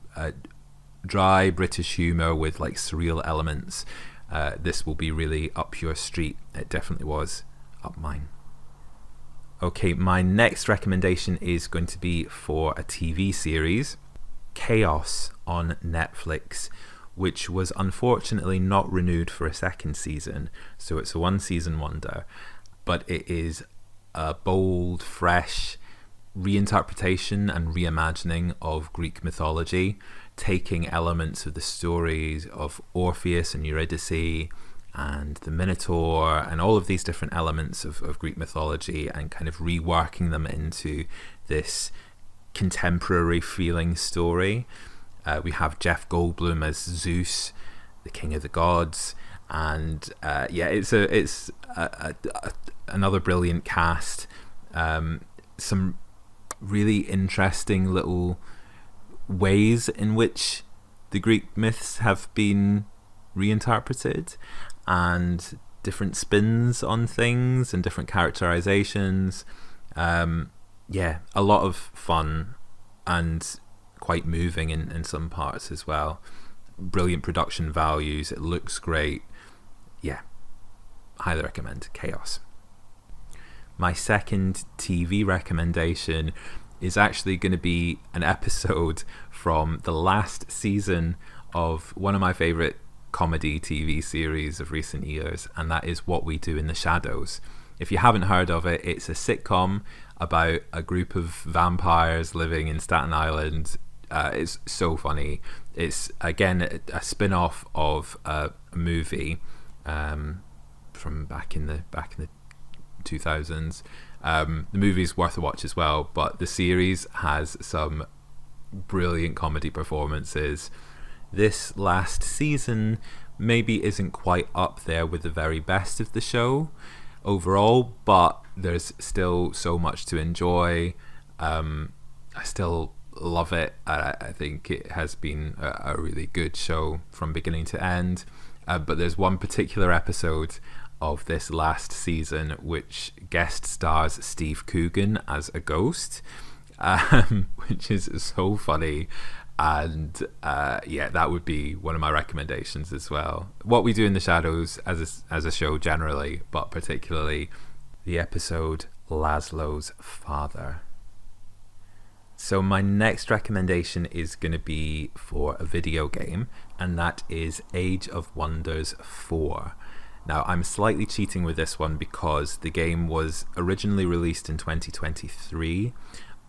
dry British humour with like surreal elements. This will be really up your street. It definitely was up mine. Okay, my next recommendation is going to be for a TV series, Chaos on Netflix, which was unfortunately not renewed for a second season, so it's a one-season wonder. But it is a bold, fresh reinterpretation and reimagining of Greek mythology, taking elements of the stories of Orpheus and Eurydice and the Minotaur and all of these different elements of Greek mythology and kind of reworking them into this contemporary feeling story. We have Jeff Goldblum as Zeus, the king of the gods, and it's another brilliant cast. Some really interesting little ways in which the Greek myths have been reinterpreted, and different spins on things and different characterizations. A lot of fun and quite moving in some parts as well. Brilliant production values. It looks great. Yeah, highly recommend Chaos. My second TV recommendation is actually going to be an episode from the last season of one of my favorite comedy TV series of recent years, and that is What We Do in the Shadows. If you haven't heard of it, it's a sitcom about a group of vampires living in Staten Island. It's so funny. It's again a spin-off of a movie from back in the 2000s. The movie's worth a watch as well, but the series has some brilliant comedy performances. This last season maybe isn't quite up there with the very best of the show overall, but there's still so much to enjoy. I still love it. I think it has been a really good show from beginning to end. But there's one particular episode of this last season which guest stars Steve Coogan as a ghost, which is so funny. And that would be one of my recommendations as well. What We Do in the Shadows as a show generally, but particularly the episode Laszlo's Father. So my next recommendation is going to be for a video game, and that is Age of Wonders 4. Now, I'm slightly cheating with this one because the game was originally released in 2023,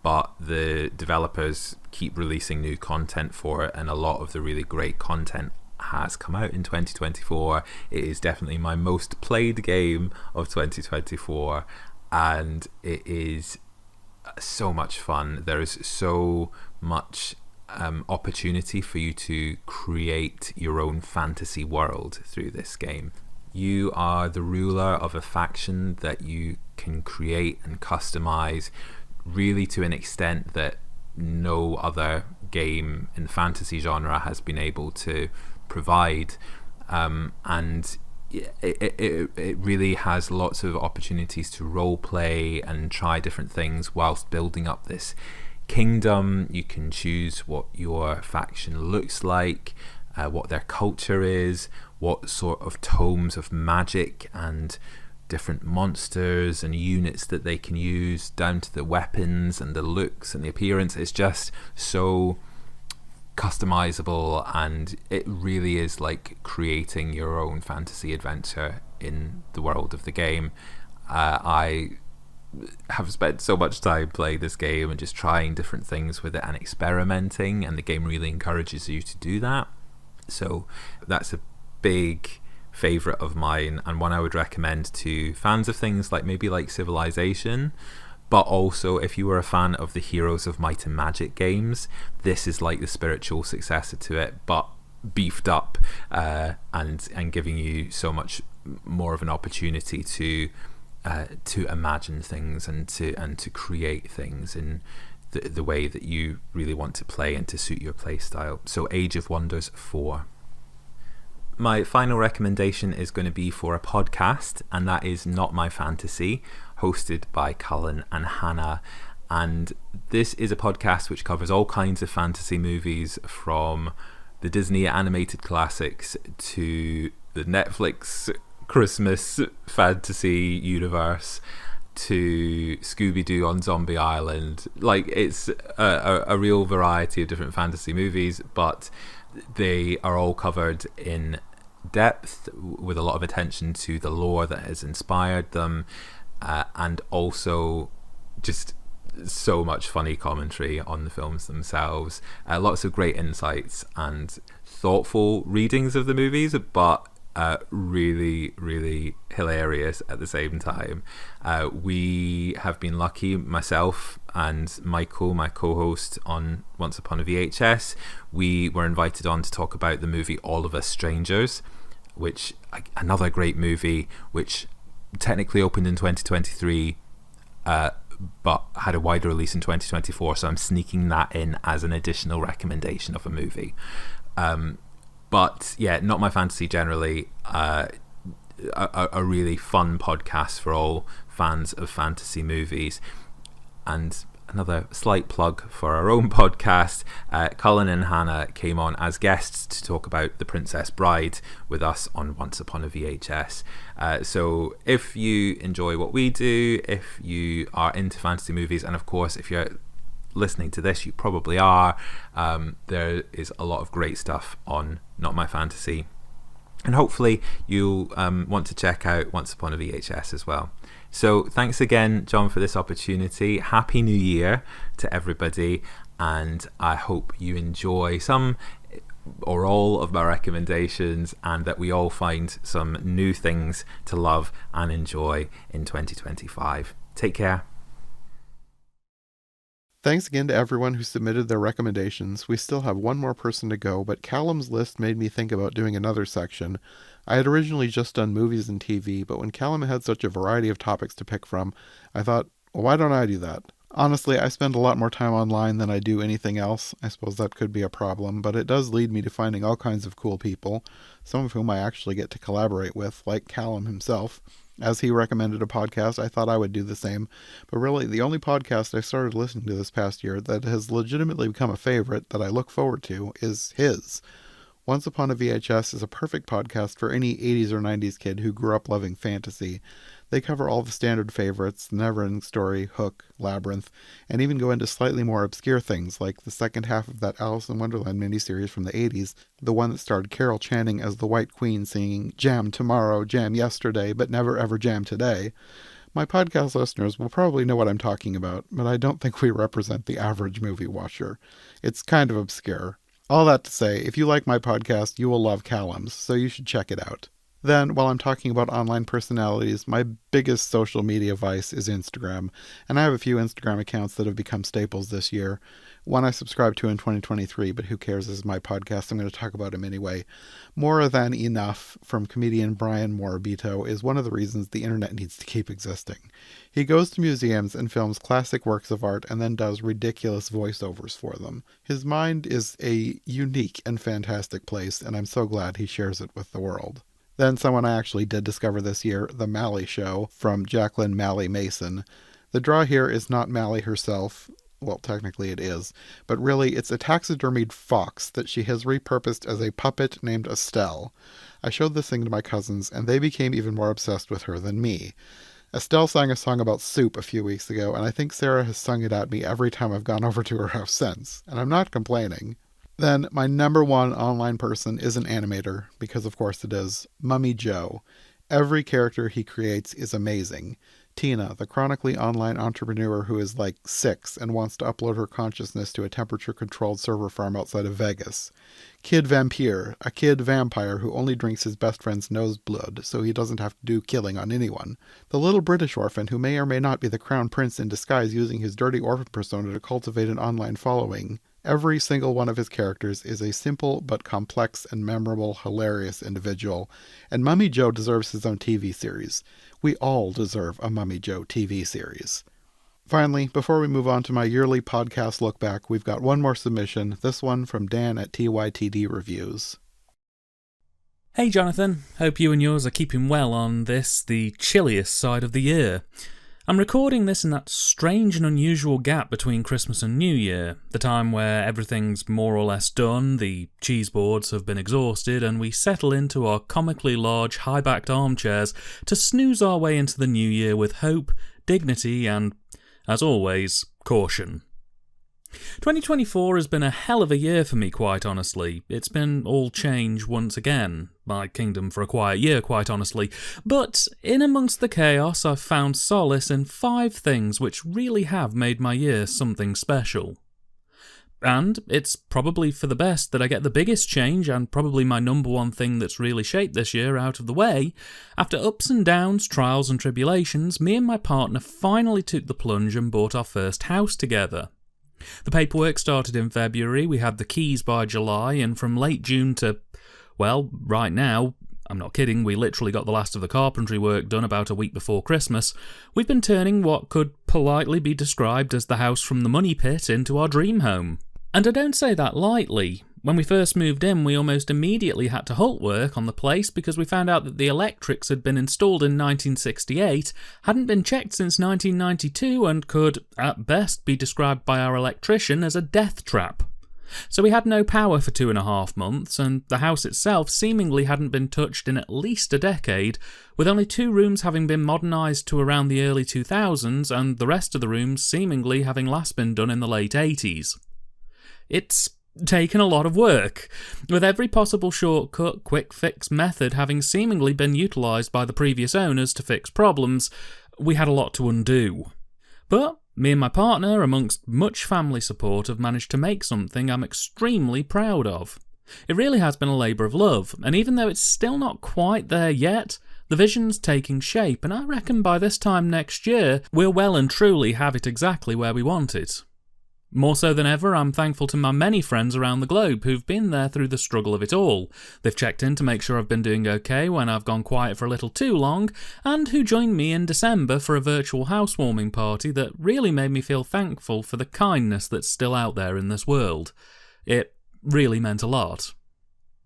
but the developers keep releasing new content for it, and a lot of the really great content has come out in 2024. It is definitely my most played game of 2024, and it is so much fun. There is so much opportunity for you to create your own fantasy world through this game. You are the ruler of a faction that you can create and customize really to an extent that no other game in the fantasy genre has been able to provide, and it really has lots of opportunities to role play and try different things whilst building up this kingdom. You can choose what your faction looks like, what their culture is, what sort of tomes of magic and different monsters and units that they can use, down to the weapons and the looks and the appearance. It's just so customizable, and it really is like creating your own fantasy adventure in the world of the game. I have spent so much time playing this game and just trying different things with it and experimenting, and the game really encourages you to do that. So that's a big favorite of mine, and one I would recommend to fans of things like maybe like Civilization, but also if you were a fan of the Heroes of Might and Magic games, this is like the spiritual successor to it, but beefed up, and giving you so much more of an opportunity to imagine things and to create things in the way that you really want to play and to suit your play style. So Age of Wonders 4. My final recommendation is going to be for a podcast, and that is Not My Fantasy, hosted by Callum and Hannah. And this is a podcast which covers all kinds of fantasy movies, from the Disney animated classics to the Netflix Christmas fantasy universe to Scooby-Doo on Zombie Island. Like, it's a real variety of different fantasy movies, but they are all covered in depth with a lot of attention to the lore that has inspired them, and also just so much funny commentary on the films themselves. Lots of great insights and thoughtful readings of the movies, but really, really hilarious at the same time. We have been lucky, myself and Michael, my co-host on Once Upon a VHS, we were invited on to talk about the movie All of Us Strangers, which, another great movie, which technically opened in 2023, but had a wider release in 2024, so I'm sneaking that in as an additional recommendation of a movie. But yeah, Not My Fantasy generally, a really fun podcast for all fans of fantasy movies. And another slight plug for our own podcast, Cullen and Hannah came on as guests to talk about The Princess Bride with us on Once Upon a VHS. So if you enjoy what we do, if you are into fantasy movies, and of course if you're listening to this, you probably are, there is a lot of great stuff on Not My Fantasy, and hopefully you'll want to check out Once Upon a VHS as well. So thanks again, John, for this opportunity. Happy New Year to everybody, and I hope you enjoy some or all of my recommendations, and that we all find some new things to love and enjoy in 2025. Take care. Thanks again to everyone who submitted their recommendations. We still have one more person to go, but Callum's list made me think about doing another section. I had originally just done movies and TV, but when Callum had such a variety of topics to pick from, I thought, well, why don't I do that? Honestly, I spend a lot more time online than I do anything else. I suppose that could be a problem, but it does lead me to finding all kinds of cool people, some of whom I actually get to collaborate with, like Callum himself. As he recommended a podcast, I thought I would do the same. But really, the only podcast I started listening to this past year that has legitimately become a favorite that I look forward to is his. Once Upon a VHS is a perfect podcast for any 80s or 90s kid who grew up loving fantasy. They cover all the standard favorites, The Neverending Story, Hook, Labyrinth, and even go into slightly more obscure things like the second half of that Alice in Wonderland miniseries from the 80s, the one that starred Carol Channing as the White Queen singing "Jam tomorrow, jam yesterday, but never ever jam today." My podcast listeners will probably know what I'm talking about, but I don't think we represent the average movie watcher. It's kind of obscure. All that to say, if you like my podcast, you will love Callum's, so you should check it out. Then, while I'm talking about online personalities, my biggest social media vice is Instagram, and I have a few Instagram accounts that have become staples this year. One I subscribed to in 2023, but who cares, this is my podcast, I'm going to talk about him anyway. More Than Enough, from comedian Brian Morabito, is one of the reasons the internet needs to keep existing. He goes to museums and films classic works of art and then does ridiculous voiceovers for them. His mind is a unique and fantastic place, and I'm so glad he shares it with the world. Then someone I actually did discover this year, The Mally Show, from Jacqueline Mally Mason. The draw here is not Mally herself. Well, technically it is, but really it's a taxidermied fox that she has repurposed as a puppet named Estelle. I showed this thing to my cousins, and they became even more obsessed with her than me. Estelle sang a song about soup a few weeks ago, and I think Sarah has sung it at me every time I've gone over to her house since, and I'm not complaining. Then, my number one online person is an animator, because of course it is, Mummy Joe. Every character he creates is amazing. Tina, the chronically online entrepreneur who is like 6 and wants to upload her consciousness to a temperature-controlled server farm outside of Vegas. Kid Vampire, a kid vampire who only drinks his best friend's nose blood so he doesn't have to do killing on anyone. The little British orphan who may or may not be the crown prince in disguise using his dirty orphan persona to cultivate an online following. Every single one of his characters is a simple but complex and memorable, hilarious individual, and Mummy Joe deserves his own TV series. We all deserve a Mummy Joe TV series. Finally, before we move on to my yearly podcast look back, we've got one more submission, this one from Dan at TYTD Reviews. Hey Jonathan, hope you and yours are keeping well on this, the chilliest side of the year. I'm recording this in that strange and unusual gap between Christmas and New Year, the time where everything's more or less done, the cheese boards have been exhausted, and we settle into our comically large, high-backed armchairs to snooze our way into the new year with hope, dignity, and, as always, caution. 2024 has been a hell of a year for me, quite honestly. It's been all change once again. My kingdom for a quiet year, quite honestly. But in amongst the chaos, I've found solace in 5 things which really have made my year something special. And it's probably for the best that I get the biggest change, and probably my number one thing that's really shaped this year, out of the way. After ups and downs, trials and tribulations, me and my partner finally took the plunge and bought our first house together. The paperwork started in February, we had the keys by July, and from late June to, well, right now, I'm not kidding, we literally got the last of the carpentry work done about a week before Christmas, we've been turning what could politely be described as the house from the money pit into our dream home. And I don't say that lightly. When we first moved in, we almost immediately had to halt work on the place because we found out that the electrics had been installed in 1968, hadn't been checked since 1992, and could, at best, be described by our electrician as a death trap. So we had no power for 2.5 months, and the house itself seemingly hadn't been touched in at least a decade, with only 2 rooms having been modernised to around the early 2000s, and the rest of the rooms seemingly having last been done in the late 80s. It's taken a lot of work, with every possible shortcut, quick fix method having seemingly been utilised by the previous owners to fix problems. We had a lot to undo. But me and my partner, amongst much family support, have managed to make something I'm extremely proud of. It really has been a labour of love, and even though it's still not quite there yet, the vision's taking shape, and I reckon by this time next year, we'll well and truly have it exactly where we want it. More so than ever, I'm thankful to my many friends around the globe who've been there through the struggle of it all. They've checked in to make sure I've been doing okay when I've gone quiet for a little too long, and who joined me in December for a virtual housewarming party that really made me feel thankful for the kindness that's still out there in this world. It really meant a lot.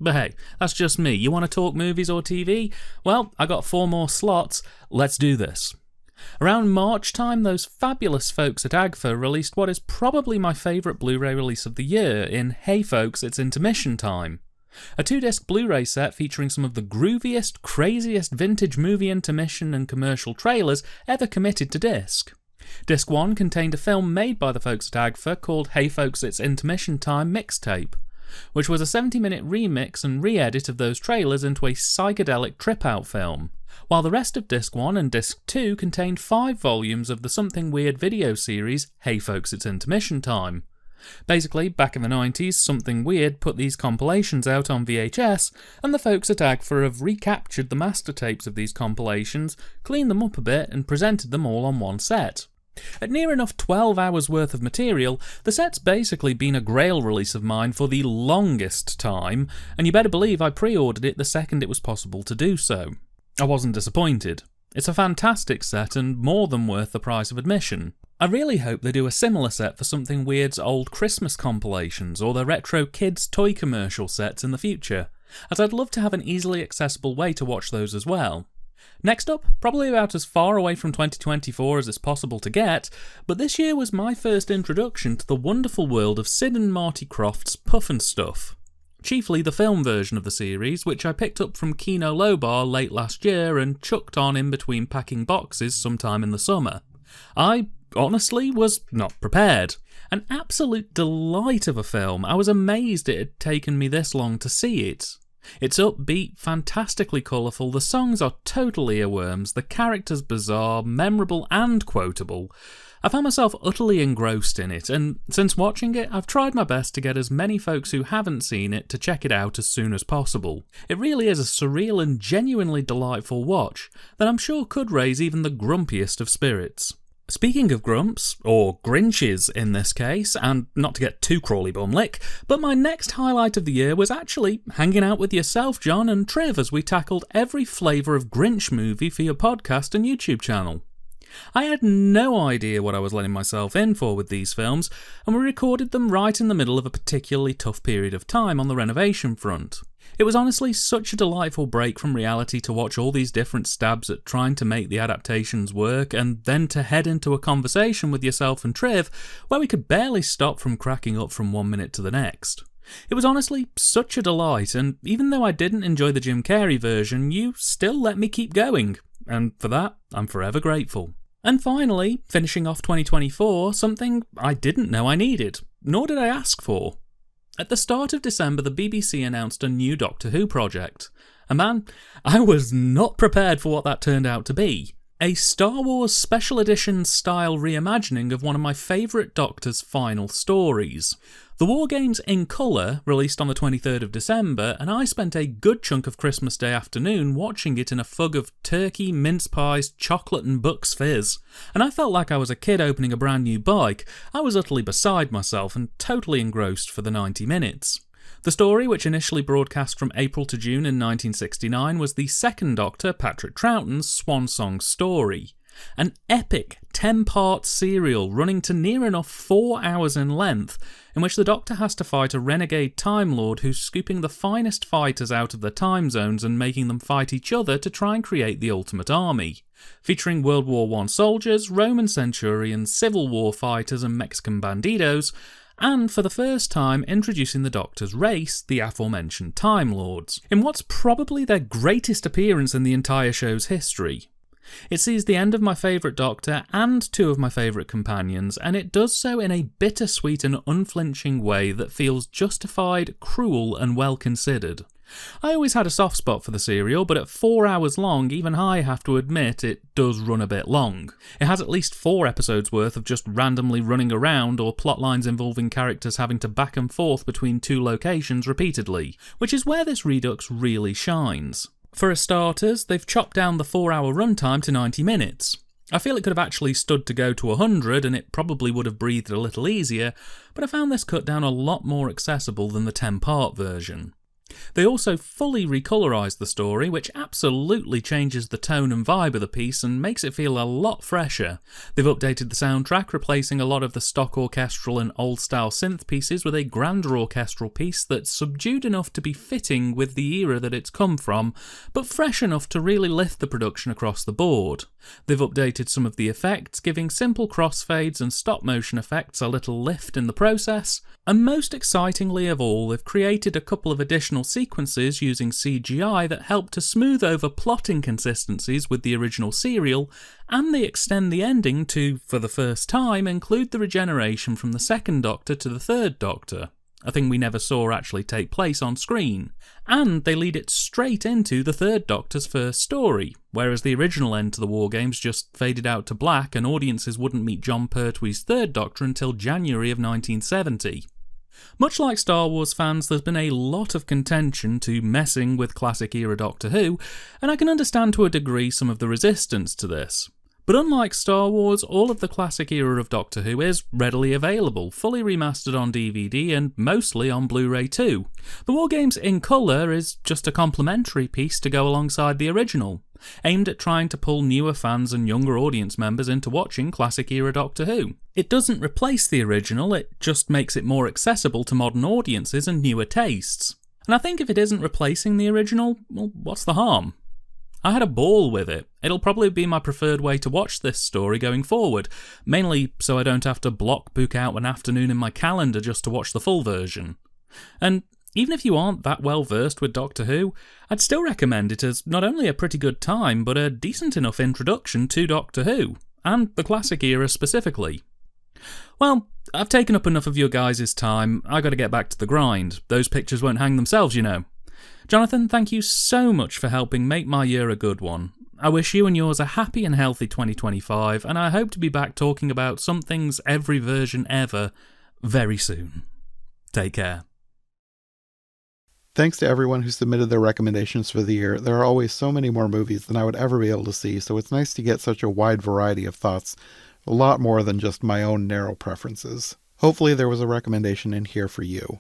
But hey, that's just me. You want to talk movies or TV? Well, I got 4 more slots. Let's do this. Around March time, those fabulous folks at AGFA released what is probably my favourite Blu-ray release of the year in Hey Folks, It's Intermission Time. A 2-disc Blu-ray set featuring some of the grooviest, craziest vintage movie intermission and commercial trailers ever committed to disc. Disc 1 contained a film made by the folks at AGFA called Hey Folks, It's Intermission Time Mixtape, which was a 70-minute remix and re-edit of those trailers into a psychedelic trip-out film, while the rest of Disc 1 and Disc 2 contained 5 volumes of the Something Weird video series, Hey Folks, It's Intermission Time. Basically, back in the 90s, Something Weird put these compilations out on VHS, and the folks at AGFA have recaptured the master tapes of these compilations, cleaned them up a bit, and presented them all on one set. At near enough 12 hours worth of material, the set's basically been a grail release of mine for the longest time, and you better believe I pre-ordered it the second it was possible to do so. I wasn't disappointed. It's a fantastic set and more than worth the price of admission. I really hope they do a similar set for Something Weird's old Christmas compilations or their retro kids toy commercial sets in the future, as I'd love to have an easily accessible way to watch those as well. Next up, probably about as far away from 2024 as it's possible to get, but this year was my first introduction to the wonderful world of Sid and Marty Krofft's Puff and Stuff. chiefly the film version of the series, which I picked up from Kino Lorber late last year and chucked on in between packing boxes sometime in the summer. I honestly was not prepared. An absolute delight of a film. I was amazed it had taken me this long to see it. It's upbeat, fantastically colourful, the songs are total earworms, the characters bizarre, memorable and quotable. I found myself utterly engrossed in it, and since watching it, I've tried my best to get as many folks who haven't seen it to check it out as soon as possible. It really is a surreal and genuinely delightful watch that I'm sure could raise even the grumpiest of spirits. Speaking of grumps, or Grinches in this case, and not to get too crawly bumlick, but my next highlight of the year was actually hanging out with yourself, John, and Triv as we tackled every flavour of Grinch movie for your podcast and YouTube channel. I had no idea what I was letting myself in for with these films, and we recorded them right in the middle of a particularly tough period of time on the renovation front. It was honestly such a delightful break from reality to watch all these different stabs at trying to make the adaptations work, and then to head into a conversation with yourself and Triv where we could barely stop from cracking up from 1 minute to the next. It was honestly such a delight, and even though I didn't enjoy the Jim Carrey version, you still let me keep going, and for that, I'm forever grateful. And finally, finishing off 2024, something I didn't know I needed, nor did I ask for. At the start of December, the BBC announced a new Doctor Who project. And man, I was not prepared for what that turned out to be. A Star Wars Special Edition style reimagining of one of my favourite Doctor's final stories. The War Games in Colour released on the 23rd of December, and I spent a good chunk of Christmas Day afternoon watching it in a fug of turkey, mince pies, chocolate and Bucks Fizz. And I felt like I was a kid opening a brand new bike. I was utterly beside myself and totally engrossed for the 90 minutes. The story, which initially broadcast from April to June in 1969, was the second Doctor, Patrick Troughton's swan song story. An epic 10-part serial running to near enough 4 hours in length, in which the Doctor has to fight a renegade Time Lord who's scooping the finest fighters out of their time zones and making them fight each other to try and create the ultimate army. Featuring World War I soldiers, Roman centurions, Civil War fighters and Mexican bandidos, and for the first time introducing the Doctor's race, the aforementioned Time Lords, in what's probably their greatest appearance in the entire show's history. It sees the end of my favourite Doctor and two of my favourite companions, and it does so in a bittersweet and unflinching way that feels justified, cruel and well considered. I always had a soft spot for the serial, but at 4 hours long, even I have to admit it does run a bit long. It has at least 4 episodes worth of just randomly running around or plot lines involving characters having to back and forth between 2 locations repeatedly, which is where this redux really shines. For starters, they've chopped down the 4-hour runtime to 90 minutes. I feel it could have actually stood to go to 100 and it probably would have breathed a little easier, but I found this cut down a lot more accessible than the 10-part version. They also fully recolorised the story, which absolutely changes the tone and vibe of the piece and makes it feel a lot fresher. They've updated the soundtrack, replacing a lot of the stock orchestral and old-style synth pieces with a grander orchestral piece that's subdued enough to be fitting with the era that it's come from, but fresh enough to really lift the production across the board. They've updated some of the effects, giving simple crossfades and stop-motion effects a little lift in the process, and most excitingly of all, they've created a couple of additional sequences using CGI that help to smooth over plot inconsistencies with the original serial, and they extend the ending to, for the first time, include the regeneration from the second Doctor to the third Doctor, a thing we never saw actually take place on screen. And they lead it straight into the third Doctor's first story, whereas the original end to the War Games just faded out to black and audiences wouldn't meet Jon Pertwee's third Doctor until January of 1970. Much like Star Wars fans, there's been a lot of contention to messing with classic-era Doctor Who, and I can understand to a degree some of the resistance to this. But unlike Star Wars, all of the classic era of Doctor Who is readily available, fully remastered on DVD and mostly on Blu-ray too. The War Games in Colour is just a complementary piece to go alongside the original, aimed at trying to pull newer fans and younger audience members into watching classic era Doctor Who. It doesn't replace the original, it just makes it more accessible to modern audiences and newer tastes. And I think if it isn't replacing the original, well, what's the harm? I had a ball with it. It'll probably be my preferred way to watch this story going forward, mainly so I don't have to book out an afternoon in my calendar just to watch the full version. And Even if you aren't that well versed with Doctor Who, I'd still recommend it as not only a pretty good time, but a decent enough introduction to Doctor Who, and the classic era specifically. Well, I've taken up enough of your guys' time. I gotta get back to the grind. Those pictures won't hang themselves, you know. Jonathan, thank you so much for helping make my year a good one. I wish you and yours a happy and healthy 2025, and I hope to be back talking about something's every version ever very soon. Take care. Thanks to everyone who submitted their recommendations for the year. There are always so many more movies than I would ever be able to see, so it's nice to get such a wide variety of thoughts, a lot more than just my own narrow preferences. Hopefully there was a recommendation in here for you.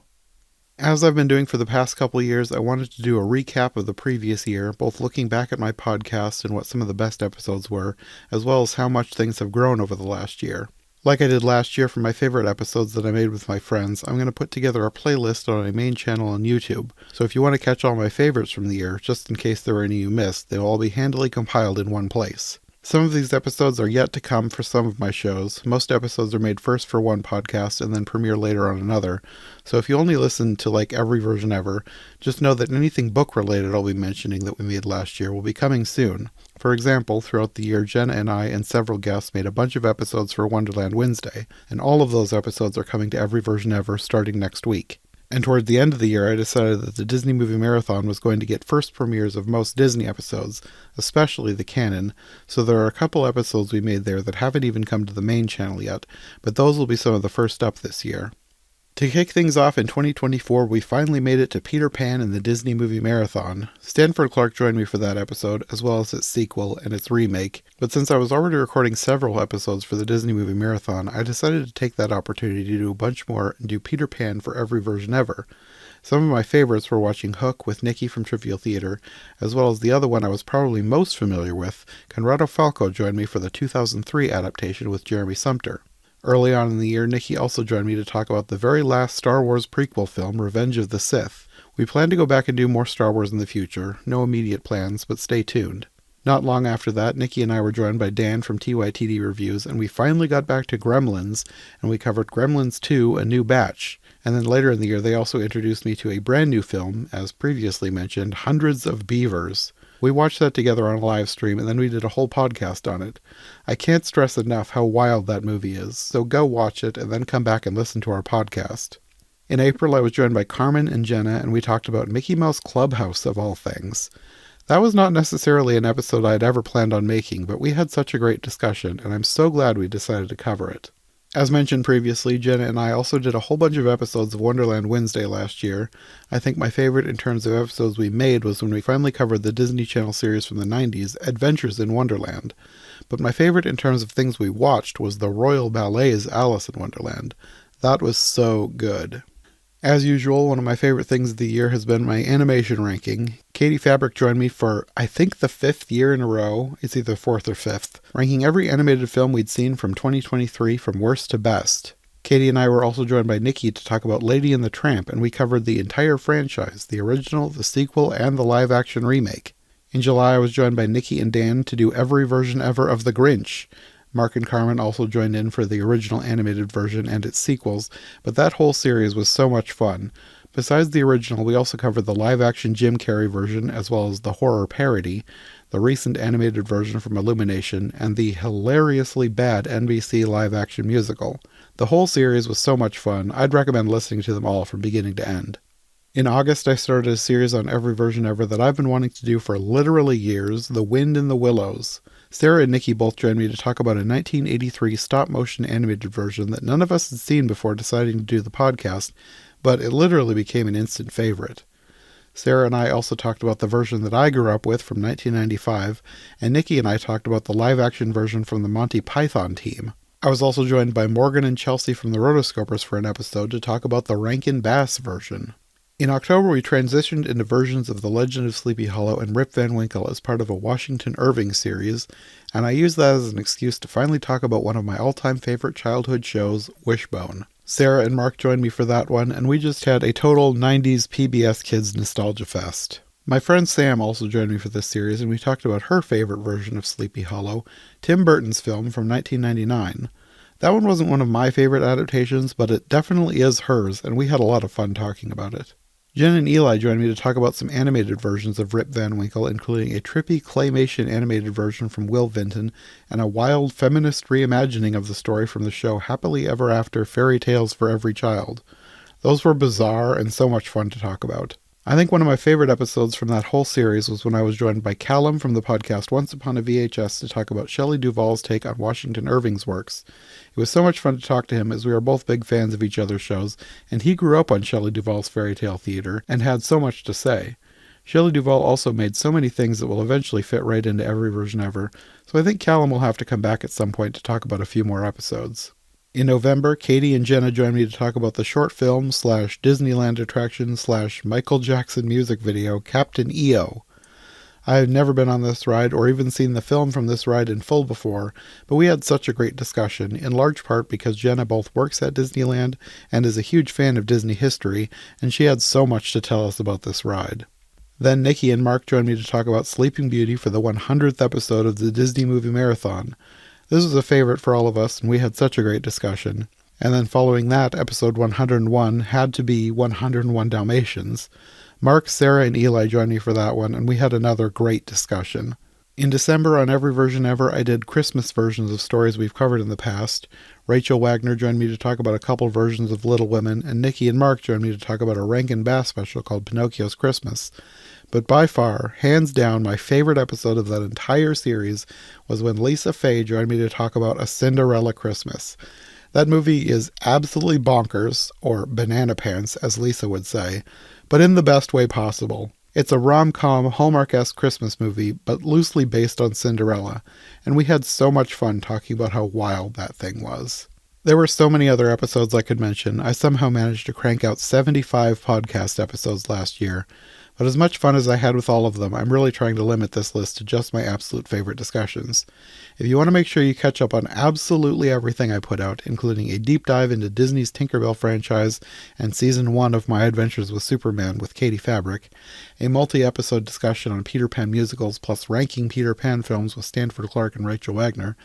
As I've been doing for the past couple of years, I wanted to do a recap of the previous year, both looking back at my podcast and what some of the best episodes were, as well as how much things have grown over the last year. Like I did last year for my favorite episodes that I made with my friends, I'm going to put together a playlist on my main channel on YouTube, so if you want to catch all my favorites from the year, just in case there were any you missed, they'll all be handily compiled in one place. Some of these episodes are yet to come for some of my shows. Most episodes are made first for one podcast and then premiere later on another, so if you only listen to like every version ever, just know that anything book related I'll be mentioning that we made last year will be coming soon. For example, throughout the year, Jenna and I and several guests made a bunch of episodes for Wonderland Wednesday, and all of those episodes are coming to every version ever starting next week. And toward the end of the year, I decided that the Disney Movie Marathon was going to get first premieres of most Disney episodes, especially the canon, so there are a couple episodes we made there that haven't even come to the main channel yet, but those will be some of the first up this year. To kick things off in 2024, we finally made it to Peter Pan and the Disney Movie Marathon. Stanford Clark joined me for that episode, as well as its sequel and its remake, but since I was already recording several episodes for the Disney Movie Marathon, I decided to take that opportunity to do a bunch more and do Peter Pan for every version ever. Some of my favorites were watching Hook with Nicki from Trivial Theater, as well as the other one I was probably most familiar with, Conrado Falco joined me for the 2003 adaptation with Jeremy Sumpter. Early on in the year, Nicki also joined me to talk about the very last Star Wars prequel film, Revenge of the Sith. We plan to go back and do more Star Wars in the future. No immediate plans, but stay tuned. Not long after that, Nicki and I were joined by Dan from TYTD Reviews, and we finally got back to Gremlins, and we covered Gremlins 2, A New Batch. And then later in the year, they also introduced me to a brand new film, as previously mentioned, Hundreds of Beavers. We watched that together on a live stream, and then we did a whole podcast on it. I can't stress enough how wild that movie is, so go watch it and then come back and listen to our podcast. In April, I was joined by Carmen and Jenna, and we talked about Mickey Mouse Clubhouse, of all things. That was not necessarily an episode I had ever planned on making, but we had such a great discussion, and I'm so glad we decided to cover it. As mentioned previously, Jenna and I also did a whole bunch of episodes of Wonderland Wednesday last year. I think my favorite in terms of episodes we made was when we finally covered the Disney Channel series from the 90s, Adventures in Wonderland. But my favorite in terms of things we watched was the Royal Ballet's Alice in Wonderland. That was so good. As usual, one of my favorite things of the year has been my animation ranking. Katie Fabric joined me for, I think, the 5th year in a row. It's either 4th or 5th, ranking every animated film we'd seen from 2023 from worst to best. Katie and I were also joined by Nicki to talk about Lady and the Tramp, and we covered the entire franchise, the original, the sequel, and the live-action remake. In July, I was joined by Nicki and Dan to do every version ever of The Grinch. Mark and Carmen also joined in for the original animated version and its sequels, but that whole series was so much fun. Besides the original, we also covered the live-action Jim Carrey version, as well as the horror parody, the recent animated version from Illumination, and the hilariously bad NBC live-action musical. The whole series was so much fun, I'd recommend listening to them all from beginning to end. In August, I started a series on every version ever that I've been wanting to do for literally years, The Wind in the Willows. Sarah and Nicki both joined me to talk about a 1983 stop-motion animated version that none of us had seen before deciding to do the podcast, but it literally became an instant favorite. Sarah and I also talked about the version that I grew up with from 1995, and Nicki and I talked about the live-action version from the Monty Python team. I was also joined by Morgan and Chelsea from the Rotoscopers for an episode to talk about the Rankin Bass version. In October, we transitioned into versions of The Legend of Sleepy Hollow and Rip Van Winkle as part of a Washington Irving series, and I used that as an excuse to finally talk about one of my all-time favorite childhood shows, Wishbone. Sarah and Mark joined me for that one, and we just had a total 90s PBS Kids nostalgia fest. My friend Sam also joined me for this series, and we talked about her favorite version of Sleepy Hollow, Tim Burton's film from 1999. That one wasn't one of my favorite adaptations, but it definitely is hers, and we had a lot of fun talking about it. Jen and Eli joined me to talk about some animated versions of Rip Van Winkle, including a trippy claymation animated version from Will Vinton and a wild feminist reimagining of the story from the show Happily Ever After Fairy Tales for Every Child. Those were bizarre and so much fun to talk about. I think one of my favorite episodes from that whole series was when I was joined by Callum from the podcast Once Upon a VHS to talk about Shelley Duvall's take on Washington Irving's works. It was so much fun to talk to him as we are both big fans of each other's shows, and he grew up on Shelley Duvall's fairy tale theater and had so much to say. Shelley Duvall also made so many things that will eventually fit right into every version ever, so I think Callum will have to come back at some point to talk about a few more episodes. In November, Katie and Jenna joined me to talk about the short film / Disneyland attraction / Michael Jackson music video, Captain EO. I have never been on this ride or even seen the film from this ride in full before, but we had such a great discussion, in large part because Jenna both works at Disneyland and is a huge fan of Disney history, and she had so much to tell us about this ride. Then Nicki and Mark joined me to talk about Sleeping Beauty for the 100th episode of the Disney Movie Marathon. This was a favorite for all of us, and we had such a great discussion. And then following that, episode 101 had to be 101 Dalmatians. Mark, Sarah, and Eli joined me for that one, and we had another great discussion. In December, on Every Version Ever, I did Christmas versions of stories we've covered in the past. Rachel Wagner joined me to talk about a couple versions of Little Women, and Nicki and Mark joined me to talk about a Rankin Bass special called Pinocchio's Christmas. But by far, hands down, my favorite episode of that entire series was when Lisa Faye joined me to talk about A Cinderella Christmas. That movie is absolutely bonkers, or banana pants, as Lisa would say, but in the best way possible. It's a rom-com, Hallmark-esque Christmas movie, but loosely based on Cinderella, and we had so much fun talking about how wild that thing was. There were so many other episodes I could mention. I somehow managed to crank out 75 podcast episodes last year. But as much fun as I had with all of them, I'm really trying to limit this list to just my absolute favorite discussions. If you want to make sure you catch up on absolutely everything I put out, including a deep dive into Disney's Tinkerbell franchise and Season 1 of My Adventures with Superman with Katie Fabric, a multi-episode discussion on Peter Pan musicals plus ranking Peter Pan films with Stanford Clark and Rachel Wagner,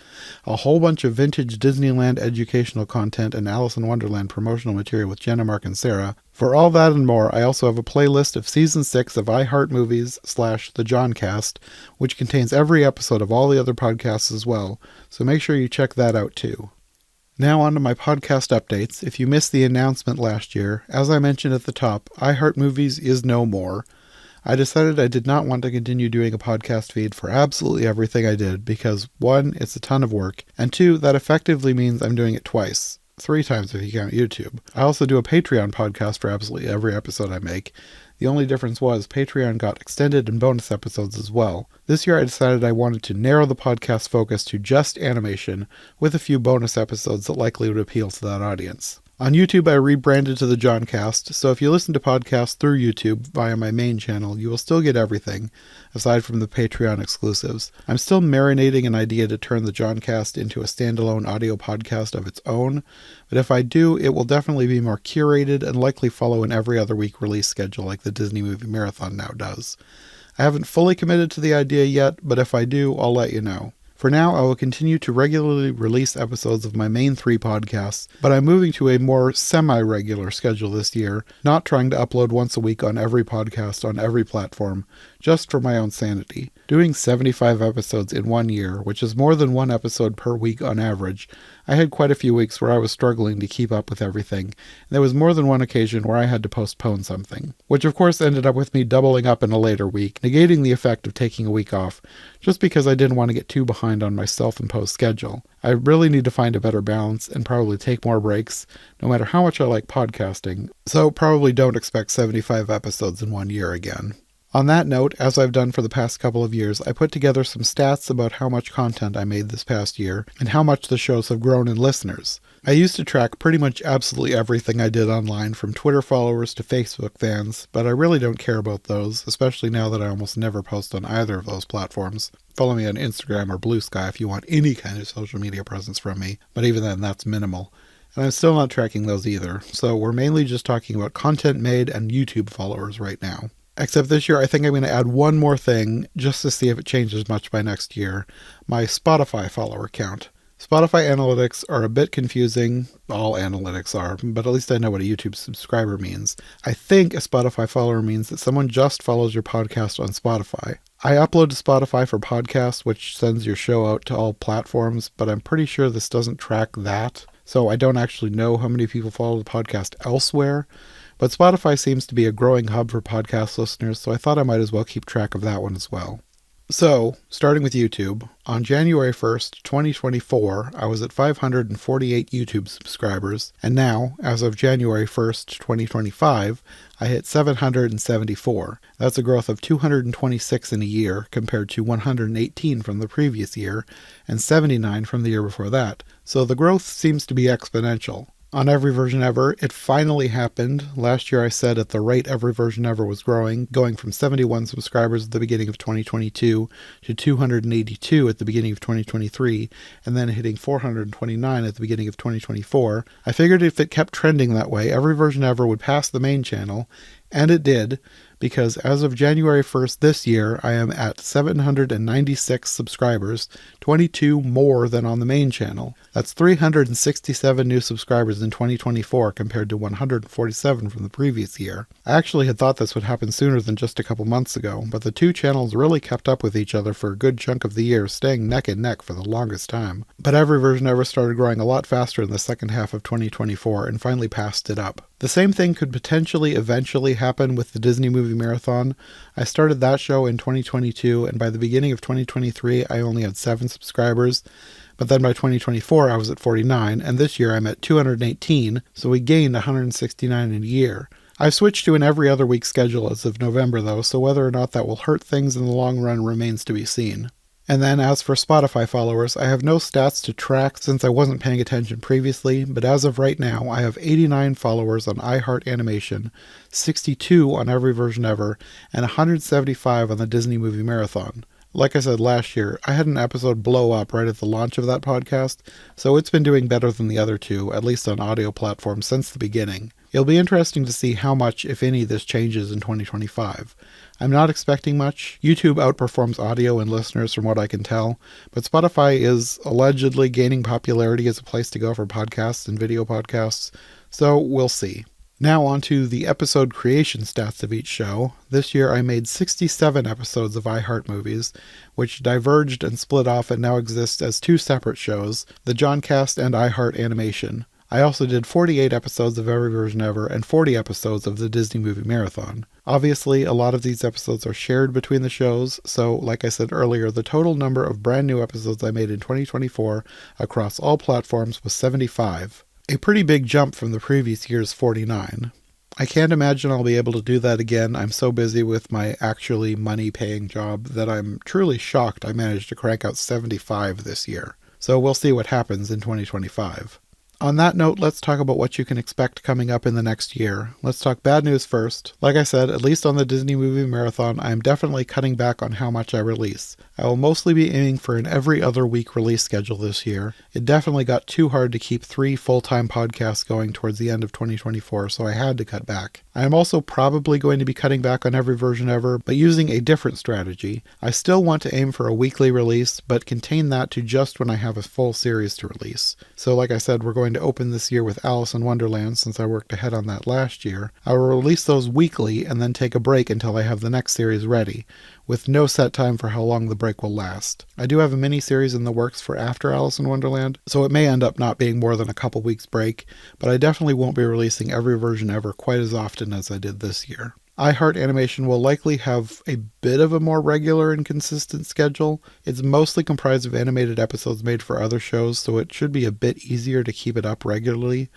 a whole bunch of vintage Disneyland educational content and Alice in Wonderland promotional material with Jenna, Mark, and Sarah. For all that and more, I also have a playlist of Season 6 of iHeart Movies / The Johncast, which contains every episode of all the other podcasts as well, so make sure you check that out too. Now on to my podcast updates. If you missed the announcement last year, as I mentioned at the top, iHeart Movies is no more. I decided I did not want to continue doing a podcast feed for absolutely everything I did because, 1, it's a ton of work, and 2, that effectively means I'm doing it twice. 3 times if you count YouTube. I also do a Patreon podcast for absolutely every episode I make. The only difference was Patreon got extended and bonus episodes as well. This year I decided I wanted to narrow the podcast focus to just animation, with a few bonus episodes that likely would appeal to that audience. On YouTube, I rebranded to the Johncast, so if you listen to podcasts through YouTube via my main channel, you will still get everything, aside from the Patreon exclusives. I'm still marinating an idea to turn the Johncast into a standalone audio podcast of its own, but if I do, it will definitely be more curated and likely follow an every other week release schedule like the Disney Movie Marathon now does. I haven't fully committed to the idea yet, but if I do, I'll let you know. For now, I will continue to regularly release episodes of my main 3 podcasts, but I'm moving to a more semi-regular schedule this year, not trying to upload once a week on every podcast on every platform, just for my own sanity. Doing 75 episodes in 1 year, which is more than 1 episode per week on average, I had quite a few weeks where I was struggling to keep up with everything, and there was more than one occasion where I had to postpone something, which of course ended up with me doubling up in a later week, negating the effect of taking a week off, just because I didn't want to get too behind on my self-imposed schedule. I really need to find a better balance and probably take more breaks, no matter how much I like podcasting, so probably don't expect 75 episodes in 1 year again. On that note, as I've done for the past couple of years, I put together some stats about how much content I made this past year and how much the shows have grown in listeners. I used to track pretty much absolutely everything I did online, from Twitter followers to Facebook fans, but I really don't care about those, especially now that I almost never post on either of those platforms. Follow me on Instagram or Blue Sky if you want any kind of social media presence from me, but even then, that's minimal. And I'm still not tracking those either, so we're mainly just talking about content made and YouTube followers right now. Except this year, I think I'm going to add one more thing, just to see if it changes much by next year. My Spotify follower count. Spotify analytics are a bit confusing. All analytics are, but at least I know what a YouTube subscriber means. I think a Spotify follower means that someone just follows your podcast on Spotify. I upload to Spotify for podcasts, which sends your show out to all platforms, but I'm pretty sure this doesn't track that. So I don't actually know how many people follow the podcast elsewhere. But Spotify seems to be a growing hub for podcast listeners, so I thought I might as well keep track of that one as well. So, starting with YouTube, on January 1st, 2024, I was at 548 YouTube subscribers, and now, as of January 1st, 2025, I hit 774. That's a growth of 226 in a year, compared to 118 from the previous year, and 79 from the year before that. So the growth seems to be exponential. On Every Version Ever, it finally happened. Last year I said at the rate Every Version Ever was growing, going from 71 subscribers at the beginning of 2022 to 282 at the beginning of 2023, and then hitting 429 at the beginning of 2024. I figured if it kept trending that way, Every Version Ever would pass the main channel, and it did, because as of January 1st this year, I am at 796 subscribers, 22 more than on the main channel. That's 367 new subscribers in 2024 compared to 147 from the previous year. I actually had thought this would happen sooner than just a couple months ago, but the two channels really kept up with each other for a good chunk of the year, staying neck and neck for the longest time. But Every Version Ever started growing a lot faster in the second half of 2024 and finally passed it up. The same thing could potentially eventually happen with the Disney Movie Marathon. I started that show in 2022, and by the beginning of 2023, I only had 7 subscribers. But then by 2024, I was at 49, and this year I'm at 218, so we gained 169 in a year. I've switched to an every other week schedule as of November, though, so whether or not that will hurt things in the long run remains to be seen. And then as for Spotify followers, I have no stats to track since I wasn't paying attention previously, but as of right now, I have 89 followers on iHeart Animation, 62 on Every Version Ever, and 175 on the Disney Movie Marathon. Like I said last year, I had an episode blow up right at the launch of that podcast, so it's been doing better than the other two, at least on audio platforms, since the beginning. It'll be interesting to see how much, if any, this changes in 2025. I'm not expecting much. YouTube outperforms audio and listeners from what I can tell, but Spotify is allegedly gaining popularity as a place to go for podcasts and video podcasts, so we'll see. Now on to the episode creation stats of each show. This year I made 67 episodes of iHeart Movies, which diverged and split off and now exist as 2 separate shows, the Johncast and iHeart Animation. I also did 48 episodes of Every Version Ever and 40 episodes of the Disney Movie Marathon. Obviously, a lot of these episodes are shared between the shows, so like I said earlier, the total number of brand new episodes I made in 2024 across all platforms was 75. A pretty big jump from the previous year's 49. I can't imagine I'll be able to do that again. I'm so busy with my actually money-paying job that I'm truly shocked I managed to crank out 75 this year. So we'll see what happens in 2025. On that note, let's talk about what you can expect coming up in the next year. Let's talk bad news first. Like I said, at least on the Disney Movie Marathon, I am definitely cutting back on how much I release. I will mostly be aiming for an every other week release schedule this year. It definitely got too hard to keep 3 full-time podcasts going towards the end of 2024, so I had to cut back. I am also probably going to be cutting back on Every Version Ever, but using a different strategy. I still want to aim for a weekly release, but contain that to just when I have a full series to release. So like I said, we're going to open this year with Alice in Wonderland since I worked ahead on that last year. I will release those weekly and then take a break until I have the next series ready, with no set time for how long the break will last. I do have a mini-series in the works for after Alice in Wonderland, so it may end up not being more than a couple weeks break, but I definitely won't be releasing Every Version Ever quite as often as I did this year. iHeart Animation will likely have a bit of a more regular and consistent schedule. It's mostly comprised of animated episodes made for other shows, so it should be a bit easier to keep it up regularly.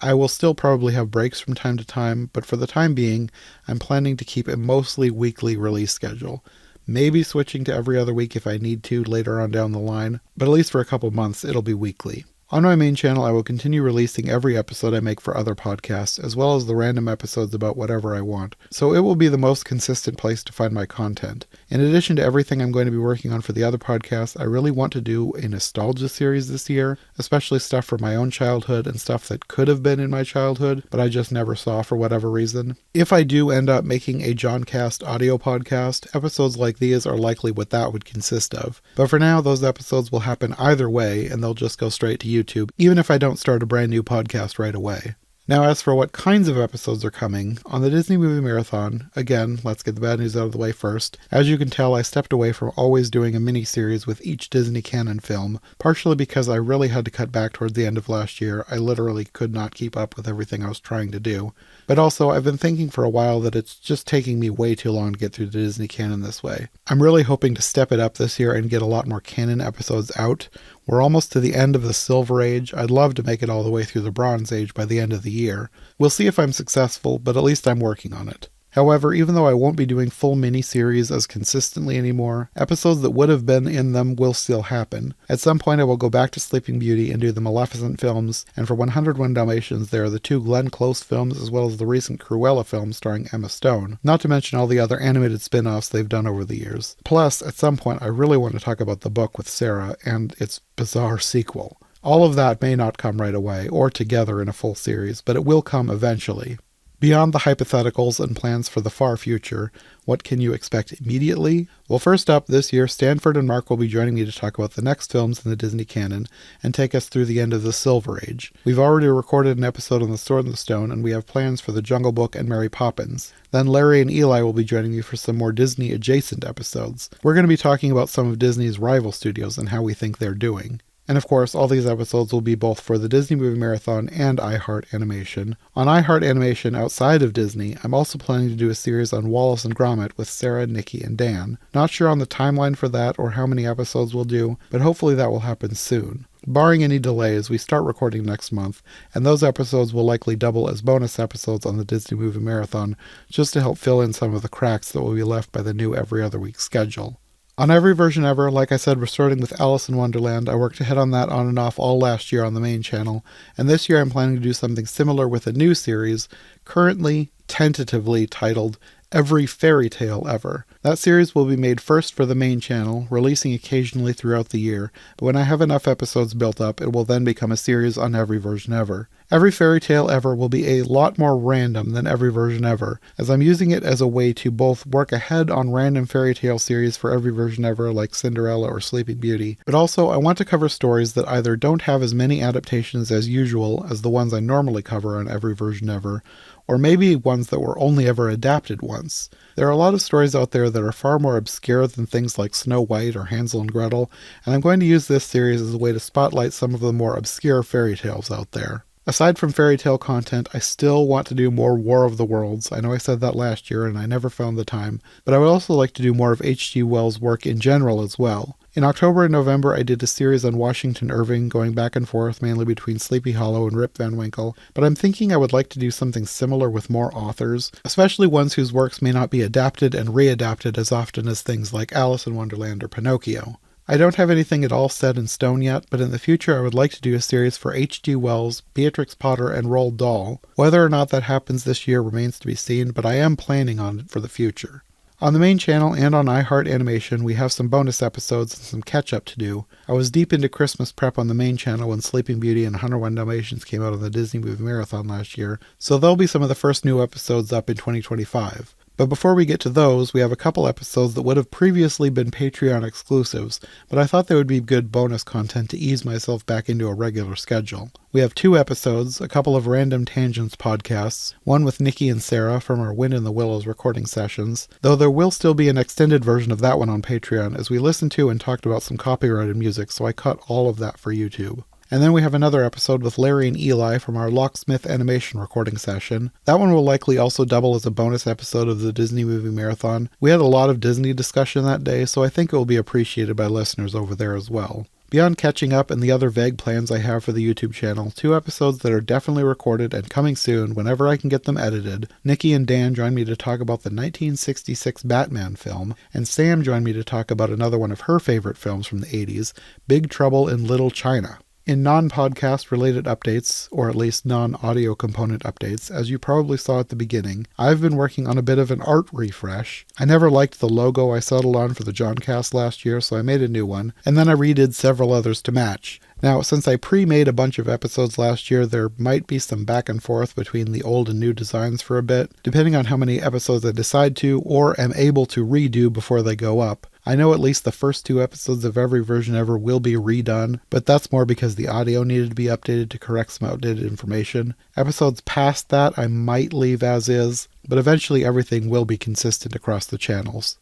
I will still probably have breaks from time to time, but for the time being, I'm planning to keep a mostly weekly release schedule. Maybe switching to every other week if I need to later on down the line, but at least for a couple months it'll be weekly. On my main channel, I will continue releasing every episode I make for other podcasts, as well as the random episodes about whatever I want, so it will be the most consistent place to find my content. In addition to everything I'm going to be working on for the other podcasts, I really want to do a nostalgia series this year, especially stuff from my own childhood and stuff that could have been in my childhood, but I just never saw for whatever reason. If I do end up making a Johncast audio podcast, episodes like these are likely what that would consist of. But for now, those episodes will happen either way, and they'll just go straight to YouTube, even if I don't start a brand new podcast right away. Now, as for what kinds of episodes are coming, on the Disney Movie Marathon, again, let's get the bad news out of the way first. As you can tell, I stepped away from always doing a mini-series with each Disney canon film, partially because I really had to cut back towards the end of last year. I literally could not keep up with everything I was trying to do. But also, I've been thinking for a while that it's just taking me way too long to get through the Disney canon this way. I'm really hoping to step it up this year and get a lot more canon episodes out. We're almost to the end of the Silver Age. I'd love to make it all the way through the Bronze Age by the end of the year. We'll see if I'm successful, but at least I'm working on it. However, even though I won't be doing full mini-series as consistently anymore, episodes that would have been in them will still happen. At some point I will go back to Sleeping Beauty and do the Maleficent films, and for 101 Dalmatians there are the 2 Glenn Close films as well as the recent Cruella film starring Emma Stone, not to mention all the other animated spin-offs they've done over the years. Plus, at some point I really want to talk about the book with Sarah and its bizarre sequel. All of that may not come right away, or together in a full series, but it will come eventually. Beyond the hypotheticals and plans for the far future, what can you expect immediately? Well, first up, this year, Stanford and Mark will be joining me to talk about the next films in the Disney canon and take us through the end of the Silver Age. We've already recorded an episode on The Sword and the Stone, and we have plans for The Jungle Book and Mary Poppins. Then Larry and Eli will be joining me for some more Disney-adjacent episodes. We're going to be talking about some of Disney's rival studios and how we think they're doing. And of course, all these episodes will be both for the Disney Movie Marathon and iHeart Animation. On iHeart Animation outside of Disney, I'm also planning to do a series on Wallace and Gromit with Sarah, Nicki, and Dan. Not sure on the timeline for that or how many episodes we'll do, but hopefully that will happen soon. Barring any delays, we start recording next month, and those episodes will likely double as bonus episodes on the Disney Movie Marathon, just to help fill in some of the cracks that will be left by the new every other week schedule. On Every Version Ever, like I said, we're starting with Alice in Wonderland. I worked ahead on that on and off all last year on the main channel, and this year I'm planning to do something similar with a new series, currently, tentatively titled Every Fairy Tale Ever. That series will be made first for the main channel, releasing occasionally throughout the year, but when I have enough episodes built up, it will then become a series on Every Version Ever. Every Fairy Tale Ever will be a lot more random than Every Version Ever, as I'm using it as a way to both work ahead on random fairy tale series for Every Version Ever like Cinderella or Sleeping Beauty, but also I want to cover stories that either don't have as many adaptations as usual as the ones I normally cover on Every Version Ever, or maybe ones that were only ever adapted once. There are a lot of stories out there that are far more obscure than things like Snow White or Hansel and Gretel, and I'm going to use this series as a way to spotlight some of the more obscure fairy tales out there. Aside from fairy tale content, I still want to do more War of the Worlds. I know I said that last year and I never found the time, but I would also like to do more of H.G. Wells' work in general as well. In October and November, I did a series on Washington Irving, going back and forth mainly between Sleepy Hollow and Rip Van Winkle, but I'm thinking I would like to do something similar with more authors, especially ones whose works may not be adapted and readapted as often as things like Alice in Wonderland or Pinocchio. I don't have anything at all set in stone yet, but in the future I would like to do a series for H.G. Wells, Beatrix Potter, and Roald Dahl. Whether or not that happens this year remains to be seen, but I am planning on it for the future. On the main channel and on iHeart Animation, we have some bonus episodes and some catch-up to do. I was deep into Christmas prep on the main channel when Sleeping Beauty and 101 Dalmatians came out on the Disney Movie Marathon last year, so there'll be some of the first new episodes up in 2025. But before we get to those, we have a couple episodes that would have previously been Patreon exclusives, but I thought they would be good bonus content to ease myself back into a regular schedule. We have 2 episodes, a couple of Random Tangents podcasts, one with Nicki and Sarah from our Wind in the Willows recording sessions, though there will still be an extended version of that one on Patreon as we listened to and talked about some copyrighted music, so I cut all of that for YouTube. And then we have another episode with Larry and Eli from our Locksmith animation recording session. That one will likely also double as a bonus episode of the Disney Movie Marathon. We had a lot of Disney discussion that day, so I think it will be appreciated by listeners over there as well. Beyond catching up and the other vague plans I have for the YouTube channel, 2 episodes that are definitely recorded and coming soon whenever I can get them edited. Nicki and Dan joined me to talk about the 1966 Batman film, and Sam joined me to talk about another one of her favorite films from the 80s, Big Trouble in Little China. In non-podcast related updates, or at least non-audio component updates, as you probably saw at the beginning, I've been working on a bit of an art refresh. I never liked the logo I settled on for the Johncast last year, so I made a new one, and then I redid several others to match. Now, since I pre-made a bunch of episodes last year, there might be some back and forth between the old and new designs for a bit, depending on how many episodes I decide to or am able to redo before they go up. I know at least the first 2 episodes of every version ever will be redone, but that's more because the audio needed to be updated to correct some outdated information. Episodes past that I might leave as is, but eventually everything will be consistent across the channels.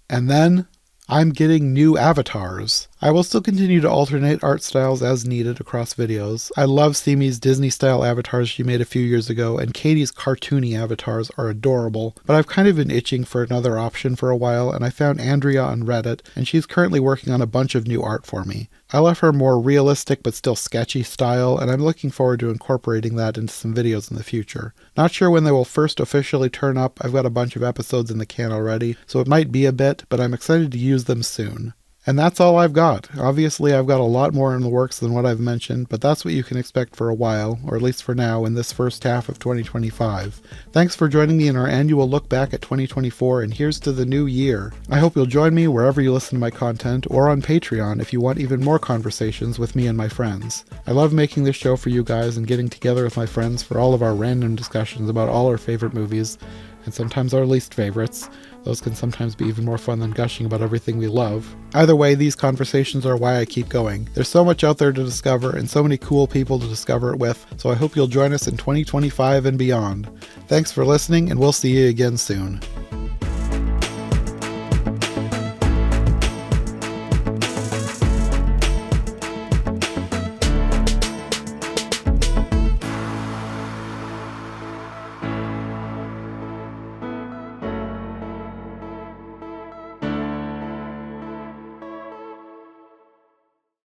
And then I'm getting new avatars. I will still continue to alternate art styles as needed across videos. I love Simi's Disney-style avatars she made a few years ago, and Katie's cartoony avatars are adorable, but I've kind of been itching for another option for a while, and I found Andrea on Reddit, and she's currently working on a bunch of new art for me. I love her more realistic but still sketchy style, and I'm looking forward to incorporating that into some videos in the future. Not sure when they will first officially turn up. I've got a bunch of episodes in the can already, so it might be a bit, but I'm excited to use them soon. And that's all I've got. Obviously, I've got a lot more in the works than what I've mentioned, but that's what you can expect for a while, or at least for now, in this first half of 2025. Thanks for joining me in our annual look back at 2024, and here's to the new year. I hope you'll join me wherever you listen to my content, or on Patreon if you want even more conversations with me and my friends. I love making this show for you guys and getting together with my friends for all of our random discussions about all our favorite movies, and sometimes our least favorites. Those can sometimes be even more fun than gushing about everything we love. Either way, these conversations are why I keep going. There's so much out there to discover and so many cool people to discover it with, so I hope you'll join us in 2025 and beyond. Thanks for listening, and we'll see you again soon.